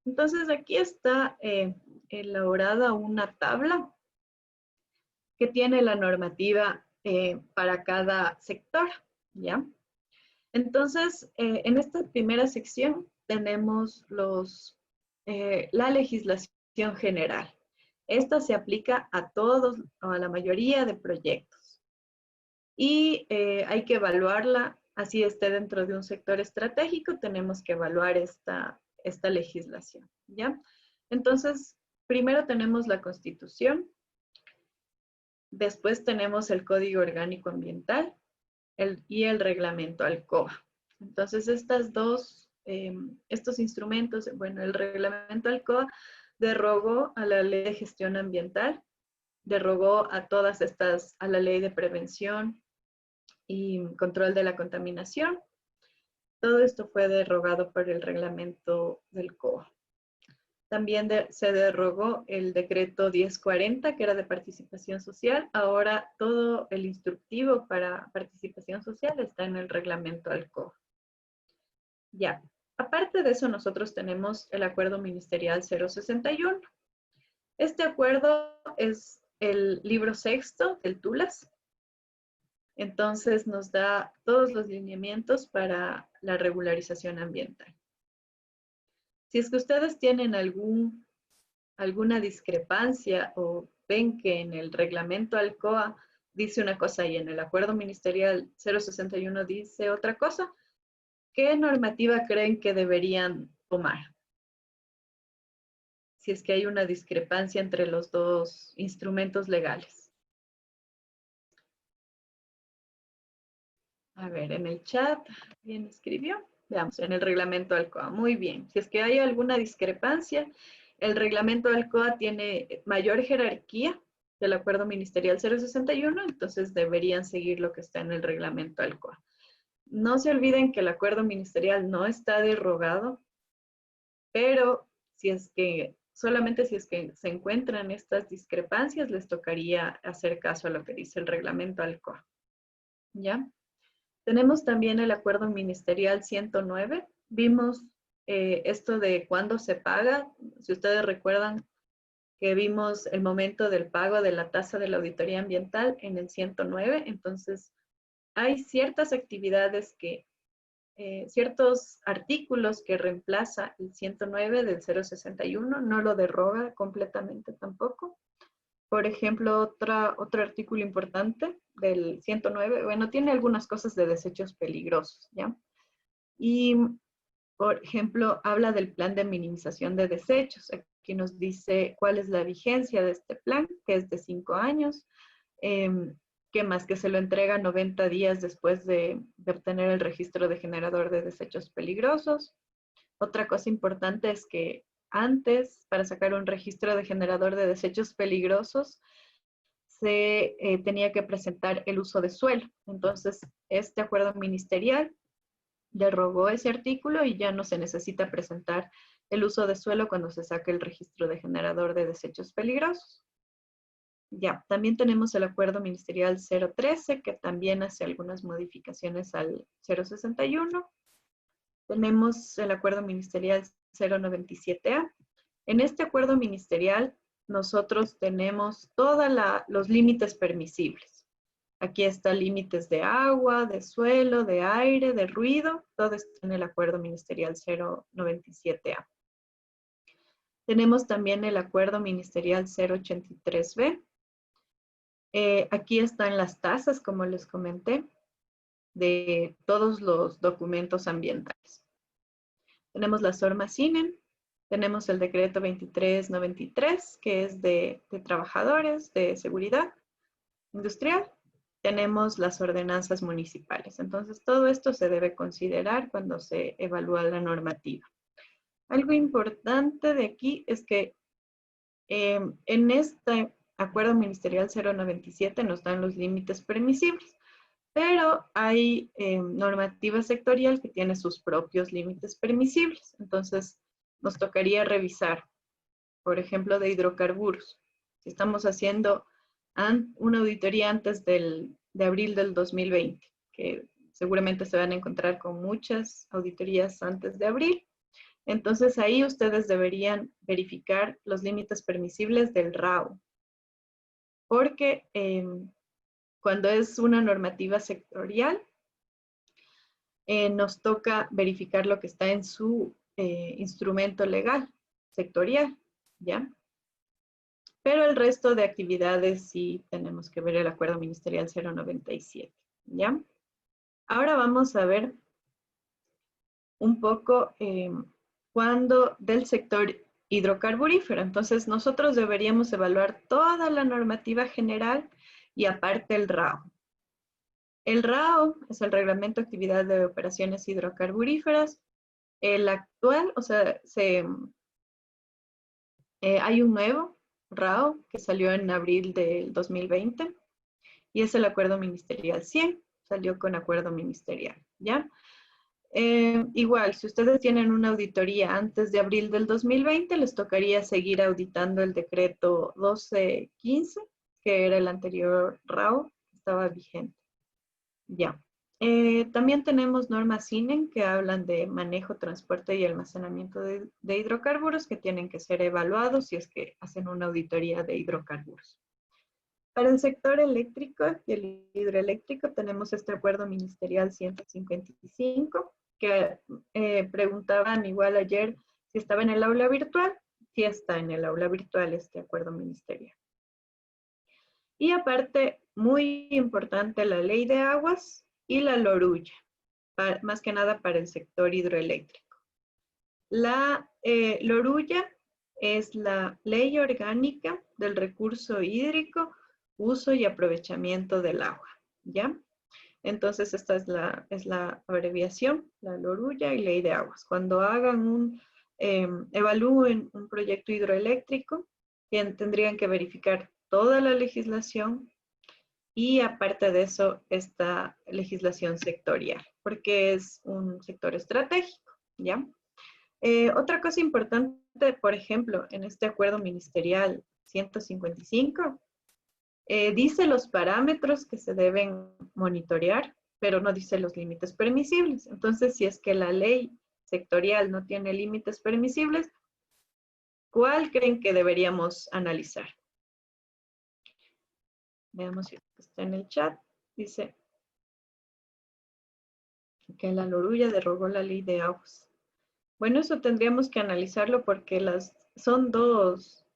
Entonces aquí está elaborada una tabla que tiene la normativa para cada sector, ¿ya? Entonces, en esta primera sección tenemos la legislación general. Esta se aplica a todos, a la mayoría de proyectos. Y hay que evaluarla, así esté dentro de un sector estratégico, tenemos que evaluar esta legislación, ¿ya? Entonces, primero tenemos la Constitución, después tenemos el Código Orgánico Ambiental y el Reglamento ALCOA. Entonces, estos instrumentos, bueno, el Reglamento ALCOA derogó a la Ley de Gestión Ambiental, derogó a todas estas, a la Ley de Prevención y Control de la Contaminación. Todo esto fue derogado por el Reglamento del COA. También se derogó el decreto 1040, que era de participación social. Ahora todo el instructivo para participación social está en el reglamento ALCOA. Ya, aparte de eso, nosotros tenemos el acuerdo ministerial 061. Este acuerdo es el libro sexto del TULAS. Entonces nos da todos los lineamientos para la regularización ambiental. Si es que ustedes tienen alguna discrepancia o ven que en el reglamento ALCOA dice una cosa y en el acuerdo ministerial 061 dice otra cosa, ¿qué normativa creen que deberían tomar? Si es que hay una discrepancia entre los dos instrumentos legales. A ver, en el chat, ¿quién escribió? Veamos, en el reglamento ALCOA. Muy bien. Si es que hay alguna discrepancia, el reglamento ALCOA tiene mayor jerarquía del acuerdo ministerial 061, entonces deberían seguir lo que está en el reglamento ALCOA. No se olviden que el acuerdo ministerial no está derogado, pero solamente si es que se encuentran estas discrepancias, les tocaría hacer caso a lo que dice el reglamento ALCOA. ¿Ya? Tenemos también el acuerdo ministerial 109. Vimos esto de cuándo se paga. Si ustedes recuerdan que vimos el momento del pago de la tasa de la auditoría ambiental en el 109. Entonces, hay ciertas actividades ciertos artículos que reemplaza el 109 del 061, no lo deroga completamente tampoco. Por ejemplo, otro artículo importante del 109, bueno, tiene algunas cosas de desechos peligrosos, ¿ya? Y, por ejemplo, habla del plan de minimización de desechos. Aquí nos dice cuál es la vigencia de este plan, que es de 5 años. ¿Qué más? Que se lo entrega 90 días después de obtener el registro de generador de desechos peligrosos. Otra cosa importante es que antes, para sacar un registro de generador de desechos peligrosos, se tenía que presentar el uso de suelo. Entonces, este acuerdo ministerial derogó ese artículo y ya no se necesita presentar el uso de suelo cuando se saque el registro de generador de desechos peligrosos. Ya, también tenemos el acuerdo ministerial 013, que también hace algunas modificaciones al 061. Tenemos el acuerdo ministerial 097A. En este acuerdo ministerial, nosotros tenemos todos los límites permisibles. Aquí están límites de agua, de suelo, de aire, de ruido. Todo está en el acuerdo ministerial 097A. Tenemos también el acuerdo ministerial 083B. Aquí están las tasas, como les comenté, de todos los documentos ambientales. Tenemos la SORMA-CINEN, tenemos el decreto 2393, que es de trabajadores, de seguridad industrial. Tenemos las ordenanzas municipales. Entonces, todo esto se debe considerar cuando se evalúa la normativa. Algo importante de aquí es que en este Acuerdo Ministerial 097 nos dan los límites permisibles, pero hay normativa sectorial que tiene sus propios límites permisibles. Entonces, nos tocaría revisar, por ejemplo, de hidrocarburos. Si estamos haciendo una auditoría antes de abril del 2020, que seguramente se van a encontrar con muchas auditorías antes de abril. Entonces ahí ustedes deberían verificar los límites permisibles del RAO. Porque cuando es una normativa sectorial, nos toca verificar lo que está en su instrumento legal sectorial, ¿ya? Pero el resto de actividades sí tenemos que ver el Acuerdo Ministerial 097, ¿ya? Ahora vamos a ver un poco cuando del sector hidrocarburífero. Entonces, nosotros deberíamos evaluar toda la normativa general y aparte el RAO. El RAO es el Reglamento de Actividad de Operaciones Hidrocarburíferas. El actual, o sea, hay un nuevo RAO que salió en abril del 2020 y es el Acuerdo Ministerial 100, salió con Acuerdo Ministerial, ¿ya? Igual, si ustedes tienen una auditoría antes de abril del 2020, les tocaría seguir auditando el decreto 1215, que era el anterior RAO, que estaba vigente. Ya. También tenemos normas CINEN que hablan de manejo, transporte y almacenamiento de hidrocarburos que tienen que ser evaluados si es que hacen una auditoría de hidrocarburos. Para el sector eléctrico y el hidroeléctrico tenemos este Acuerdo Ministerial 155 que preguntaban igual ayer si estaba en el aula virtual. Sí está en el aula virtual este Acuerdo Ministerial. Y aparte, muy importante, la Ley de Aguas y la LORUYA, más que nada para el sector hidroeléctrico. La LORUYA es la Ley Orgánica del Recurso Hídrico, Uso y Aprovechamiento del Agua, ¿ya? Entonces, esta es la abreviación, la LORUYA y Ley de Aguas. Cuando hagan evalúen un proyecto hidroeléctrico, tendrían que verificar toda la legislación y aparte de eso, esta legislación sectorial, porque es un sector estratégico, ¿ya? Otra cosa importante, por ejemplo, en este acuerdo ministerial 155, dice los parámetros que se deben monitorear, pero no dice los límites permisibles. Entonces, si es que la ley sectorial no tiene límites permisibles, ¿cuál creen que deberíamos analizar? Veamos si está en el chat. Dice que la LORUYA derogó la Ley de Aguas. Bueno, eso tendríamos que analizarlo porque son dos.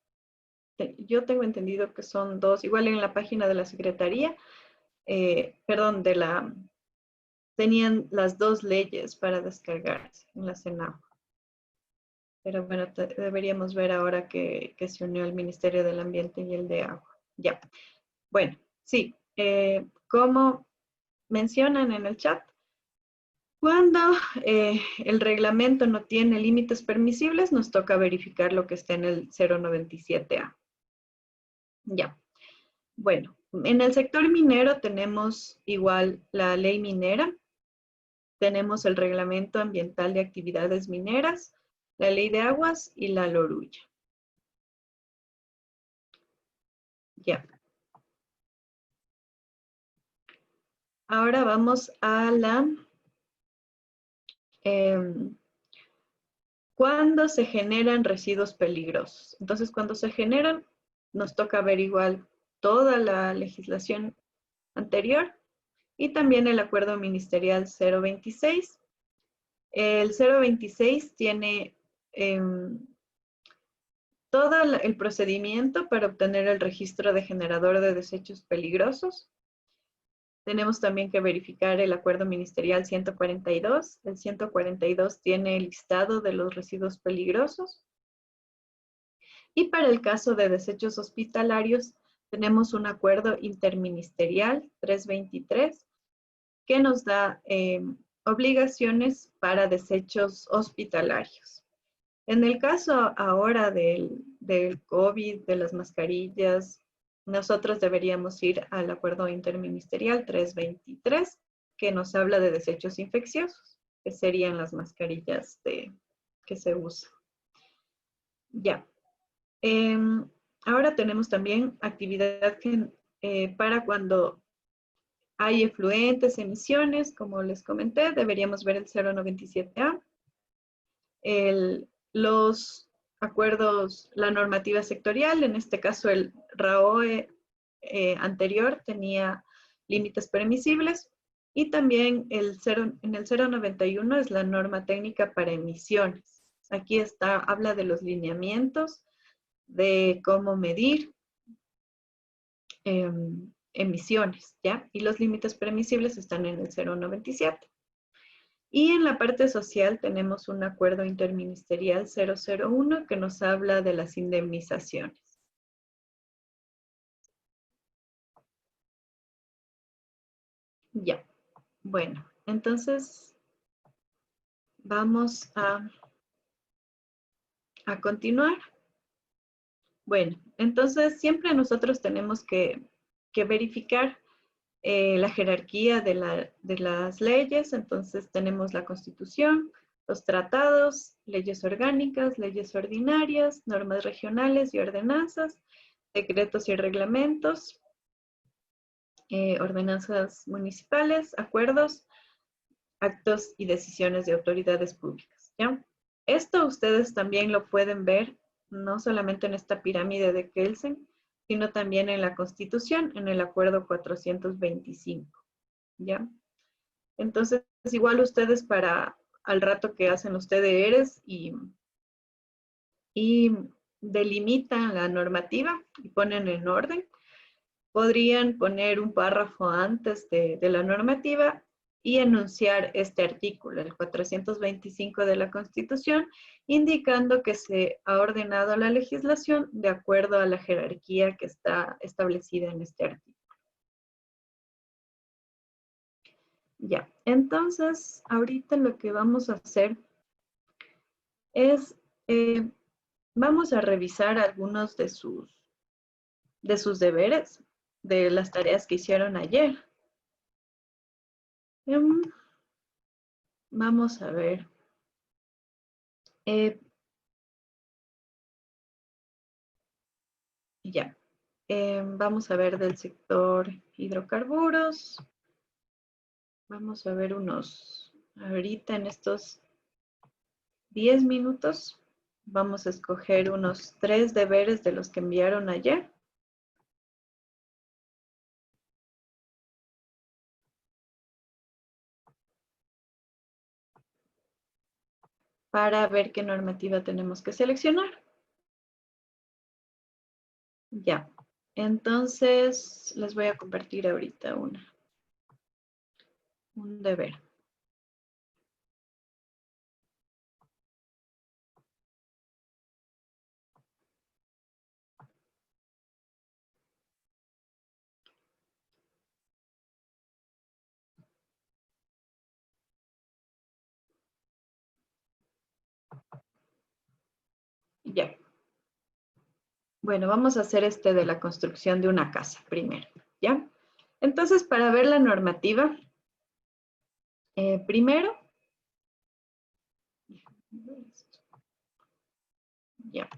Yo tengo entendido que son dos. Igual en la página de la Secretaría, tenían las dos leyes para descargarse en la CENAGUA. Pero bueno, deberíamos ver ahora que se unió el Ministerio del Ambiente y el de Agua. Ya. Bueno, sí. Como mencionan en el chat, cuando el reglamento no tiene límites permisibles, nos toca verificar lo que está en el 097A. Ya. Bueno, en el sector minero tenemos igual la ley minera, tenemos el reglamento ambiental de actividades mineras, la ley de aguas y la LORUYA. Ya. Ahora vamos a cuando se generan residuos peligrosos. Entonces, cuando se generan, nos toca ver igual toda la legislación anterior y también el acuerdo ministerial 026. El 026 tiene todo el procedimiento para obtener el registro de generador de desechos peligrosos. Tenemos también que verificar el acuerdo ministerial 142. El 142 tiene el listado de los residuos peligrosos. Y para el caso de desechos hospitalarios, tenemos un acuerdo interministerial 323 que nos da obligaciones para desechos hospitalarios. En el caso ahora del COVID, de las mascarillas, nosotros deberíamos ir al acuerdo interministerial 323, que nos habla de desechos infecciosos, que serían las mascarillas que se usan. Ya. Ahora tenemos también actividad para cuando hay efluentes, emisiones, como les comenté, deberíamos ver el 097A. Los acuerdos, la normativa sectorial, en este caso el RAOE anterior tenía límites permisibles, y también en el 091 es la norma técnica para emisiones. Aquí habla de los lineamientos, de cómo medir emisiones, ¿ya? Y los límites permisibles están en el 097. Y en la parte social tenemos un acuerdo interministerial 001 que nos habla de las indemnizaciones. Ya, bueno, entonces vamos a continuar. Bueno, entonces siempre nosotros tenemos que verificar la jerarquía de las leyes. Entonces tenemos la Constitución, los tratados, leyes orgánicas, leyes ordinarias, normas regionales y ordenanzas, decretos y reglamentos, ordenanzas municipales, acuerdos, actos y decisiones de autoridades públicas, ¿ya? Esto ustedes también lo pueden ver, no solamente en esta pirámide de Kelsen, sino también en la Constitución, en el Acuerdo 425, ¿ya? Entonces, igual ustedes para al rato que hacen los TDRs y delimitan la normativa y ponen en orden, podrían poner un párrafo antes de la normativa y enunciar este artículo, el 425 de la Constitución, indicando que se ha ordenado la legislación de acuerdo a la jerarquía que está establecida en este artículo. Ya, entonces, ahorita lo que vamos a hacer es, vamos a revisar algunos de sus deberes, de las tareas que hicieron ayer. Vamos a ver. Ya. Vamos a ver del sector hidrocarburos. Vamos a ver ahorita en estos 10 minutos, vamos a escoger unos 3 deberes de los que enviaron ayer. Para ver qué normativa tenemos que seleccionar. Ya, entonces les voy a compartir ahorita un deber. Ya. Bueno, vamos a hacer este de la construcción de una casa primero, ¿ya? Entonces, para ver la normativa, primero, ya.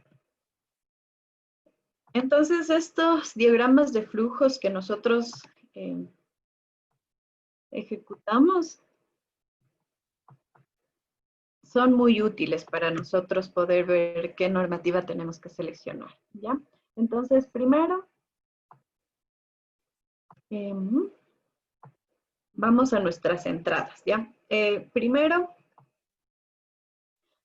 Entonces, estos diagramas de flujos que nosotros ejecutamos son muy útiles para nosotros poder ver qué normativa tenemos que seleccionar, ¿ya? Entonces, primero, vamos a nuestras entradas, ¿ya? Primero,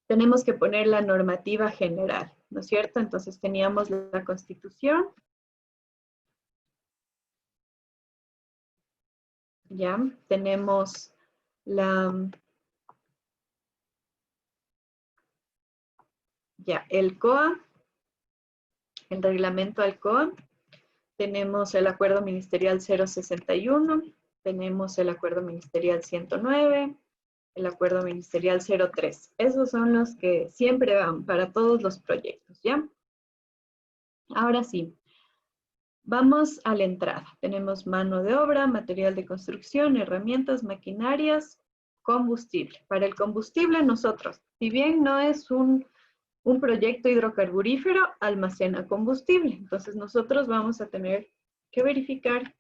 tenemos que poner la normativa general, ¿no es cierto? Entonces, teníamos la Constitución, ¿ya? Tenemos el COA, el reglamento al COA, tenemos el acuerdo ministerial 061, tenemos el acuerdo ministerial 109, el acuerdo ministerial 03. Esos son los que siempre van para todos los proyectos, ¿ya? Ahora sí, Vamos a la entrada. Tenemos mano de obra, material de construcción, herramientas, maquinarias, combustible. Para el combustible nosotros, si bien no es un proyecto hidrocarburífero, almacena combustible. Entonces nosotros vamos a tener que verificar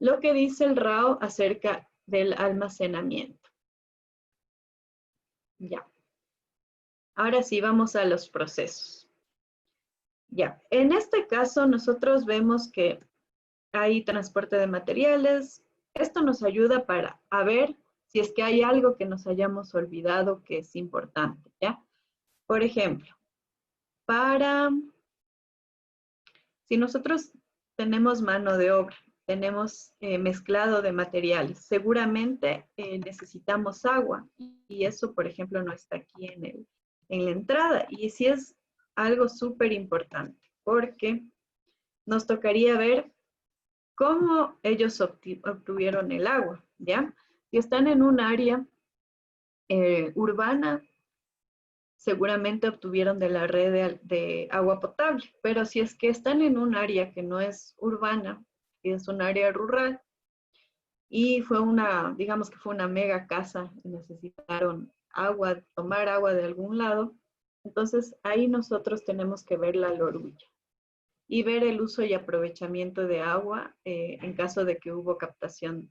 lo que dice el RAO acerca del almacenamiento. Ya. Ahora sí, vamos a los procesos. Ya. En este caso, nosotros vemos que hay transporte de materiales. Esto nos ayuda para ver si es que hay algo que nos hayamos olvidado que es importante, ¿ya? Por ejemplo, si nosotros tenemos mano de obra, tenemos mezclado de materiales, seguramente necesitamos agua y eso, por ejemplo, no está aquí en la entrada. Y sí es algo súper importante porque nos tocaría ver cómo ellos obtuvieron el agua, ¿ya? Si están en un área urbana, seguramente obtuvieron de la red de agua potable, pero si es que están en un área que no es urbana, que es un área rural, y digamos que fue una mega casa, y necesitaron agua, tomar agua de algún lado, entonces ahí nosotros tenemos que ver la lorulla y ver el uso y aprovechamiento de agua en caso de que hubo captación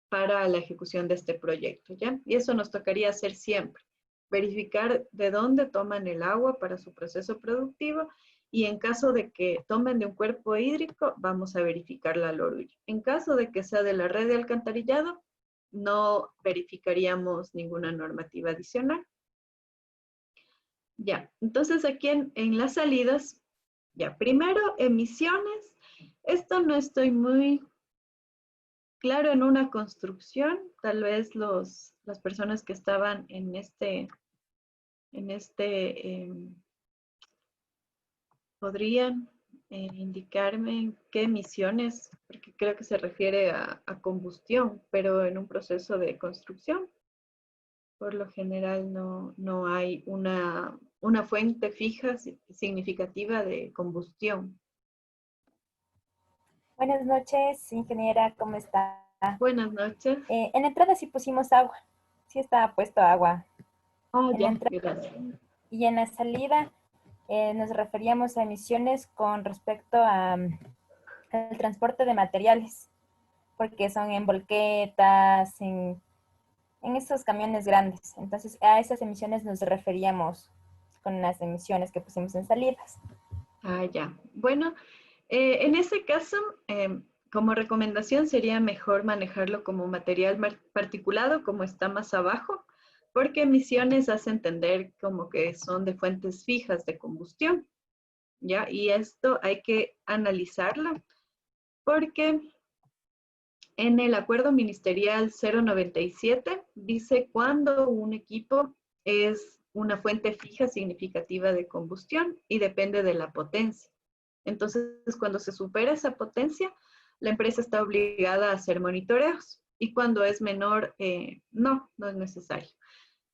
para la ejecución de este proyecto, ¿ya? Y eso nos tocaría hacer siempre, verificar de dónde toman el agua para su proceso productivo y en caso de que tomen de un cuerpo hídrico, vamos a verificar la lorulla. En caso de que sea de la red de alcantarillado, no verificaríamos ninguna normativa adicional. Ya, entonces aquí en las salidas, ya, primero emisiones. Esto no estoy muy claro en una construcción, tal vez las personas que estaban en podrían indicarme qué emisiones, porque creo que se refiere a combustión, pero en un proceso de construcción, por lo general no hay una fuente fija significativa de combustión. Buenas noches, ingeniera, ¿cómo está? Buenas noches. En la entrada sí pusimos agua, sí estaba puesto agua. Ah, En la ya, entrada gracias. y en la salida nos referíamos a emisiones con respecto al transporte de materiales, porque son en volquetas, en esos camiones grandes. Entonces a esas emisiones nos referíamos con las emisiones que pusimos en salidas. Ah, ya. Bueno, en ese caso, como recomendación sería mejor manejarlo como material particulado, como está más abajo, porque emisiones hace entender como que son de fuentes fijas de combustión, ¿ya? Y esto hay que analizarlo, porque en el acuerdo ministerial 097 dice cuando un equipo es una fuente fija significativa de combustión y depende de la potencia. Entonces, cuando se supera esa potencia, la empresa está obligada a hacer monitoreos. Y cuando es menor, no es necesario.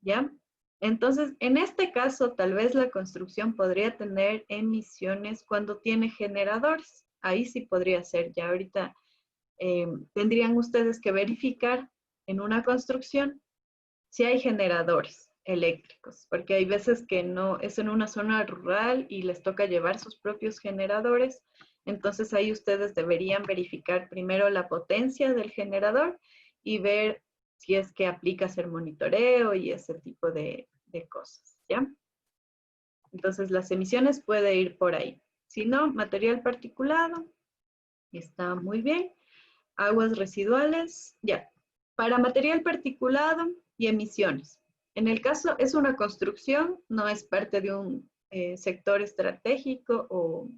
¿Ya? Entonces, en este caso, tal vez la construcción podría tener emisiones cuando tiene generadores. Ahí sí podría ser. Ya ahorita tendrían ustedes que verificar en una construcción si hay generadores eléctricos, porque hay veces que no es en una zona rural y les toca llevar sus propios generadores. Entonces ahí ustedes deberían verificar primero la potencia del generador y ver si es que aplica hacer monitoreo y ese tipo de cosas, ¿ya? Entonces las emisiones puede ir por ahí. Si no, material particulado, está muy bien. Aguas residuales, ya. Para material particulado y emisiones. En el caso, es una construcción, no es parte de un sector estratégico o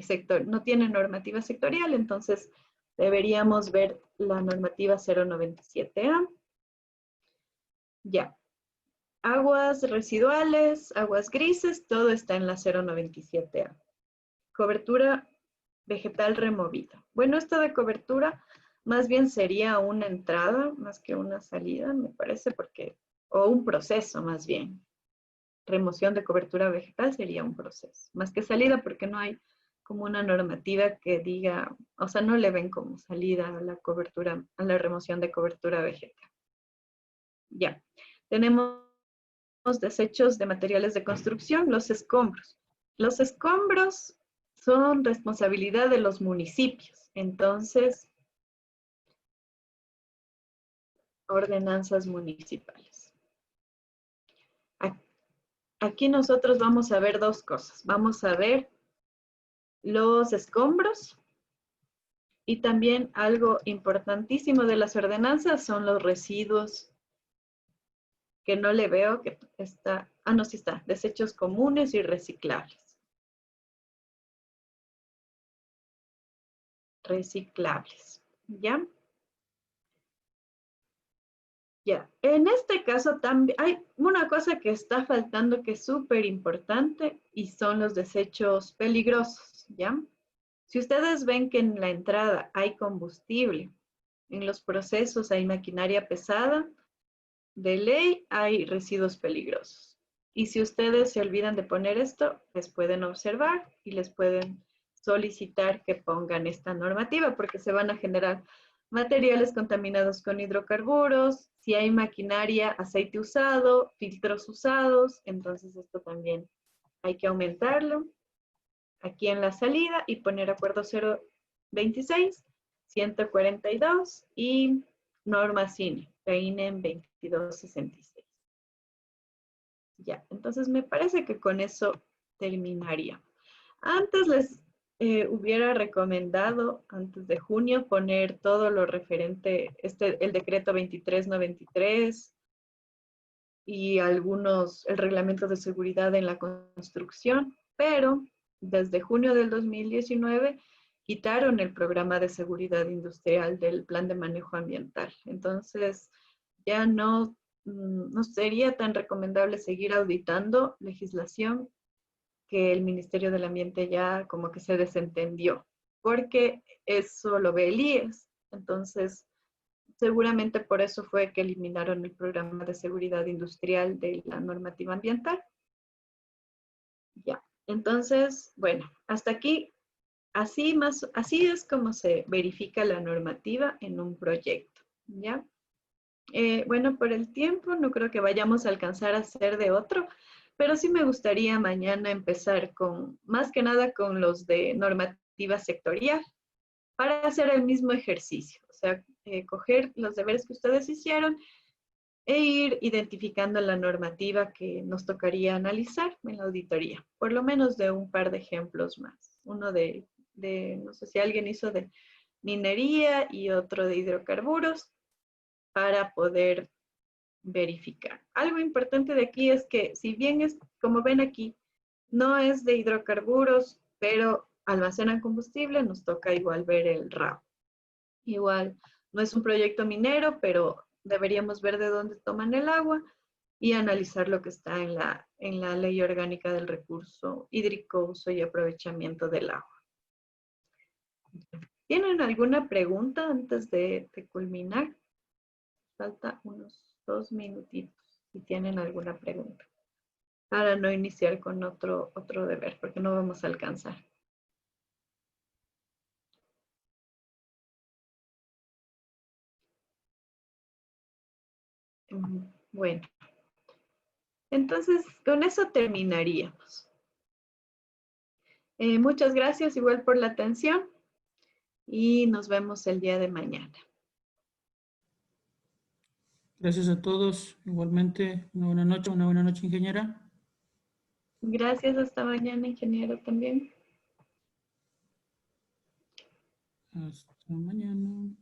sector, no tiene normativa sectorial, entonces deberíamos ver la normativa 097A. Ya. Aguas residuales, aguas grises, todo está en la 097A. Cobertura vegetal removida. Bueno, esto de cobertura más bien sería una entrada más que una salida, me parece, o un proceso más bien. Remoción de cobertura vegetal sería un proceso, más que salida porque no hay como una normativa que diga, o sea, no le ven como salida a la cobertura, a la remoción de cobertura vegetal. Ya, tenemos desechos de materiales de construcción, los escombros. Los escombros son responsabilidad de los municipios, entonces, ordenanzas municipales. Aquí nosotros vamos a ver dos cosas. Vamos a ver los escombros y también algo importantísimo de las ordenanzas son los residuos que no le veo que está, no, sí está, desechos comunes y reciclables. Reciclables, ¿ya? Ya, en este caso también hay una cosa que está faltando que es súper importante y son los desechos peligrosos, ¿ya? Si ustedes ven que en la entrada hay combustible, en los procesos hay maquinaria pesada, de ley hay residuos peligrosos. Y si ustedes se olvidan de poner esto, les pueden observar y les pueden solicitar que pongan esta normativa porque se van a generar materiales contaminados con hidrocarburos, si hay maquinaria, aceite usado, filtros usados, entonces esto también hay que aumentarlo aquí en la salida y poner acuerdo 026, 142 y norma CINE, PEINEM 2266. Ya, entonces me parece que con eso terminaría. Antes les hubiera recomendado, antes de junio, poner todo lo referente, el decreto 2393 y el reglamentos de seguridad en la construcción, pero desde junio del 2019 quitaron el programa de seguridad industrial del plan de manejo ambiental. Entonces, ya no sería tan recomendable seguir auditando legislación que el Ministerio del Ambiente ya como que se desentendió, porque eso lo ve el IES. Entonces, seguramente por eso fue que eliminaron el programa de seguridad industrial de la normativa ambiental. Ya, entonces, bueno, hasta aquí, así es como se verifica la normativa en un proyecto, ¿ya? Bueno, por el tiempo no creo que vayamos a alcanzar a hacer de otro, pero sí me gustaría mañana empezar con, más que nada con los de normativa sectorial, para hacer el mismo ejercicio, o sea, coger los deberes que ustedes hicieron e ir identificando la normativa que nos tocaría analizar en la auditoría, por lo menos de un par de ejemplos más. Uno no sé si alguien hizo de minería y otro de hidrocarburos, para poder verificar. Algo importante de aquí es que si bien es, como ven aquí, no es de hidrocarburos, pero almacenan combustible, nos toca igual ver el RAB. Igual, no es un proyecto minero, pero deberíamos ver de dónde toman el agua y analizar lo que está en la Ley Orgánica del Recurso Hídrico, Uso y Aprovechamiento del Agua. ¿Tienen alguna pregunta antes de culminar? Falta unos 2 minutitos, si tienen alguna pregunta, para no iniciar con otro deber, porque no vamos a alcanzar. Bueno, entonces con eso terminaríamos. Muchas gracias igual por la atención y nos vemos el día de mañana. Gracias a todos. Igualmente, una buena noche, ingeniera. Gracias, hasta mañana, ingeniero, también. Hasta mañana.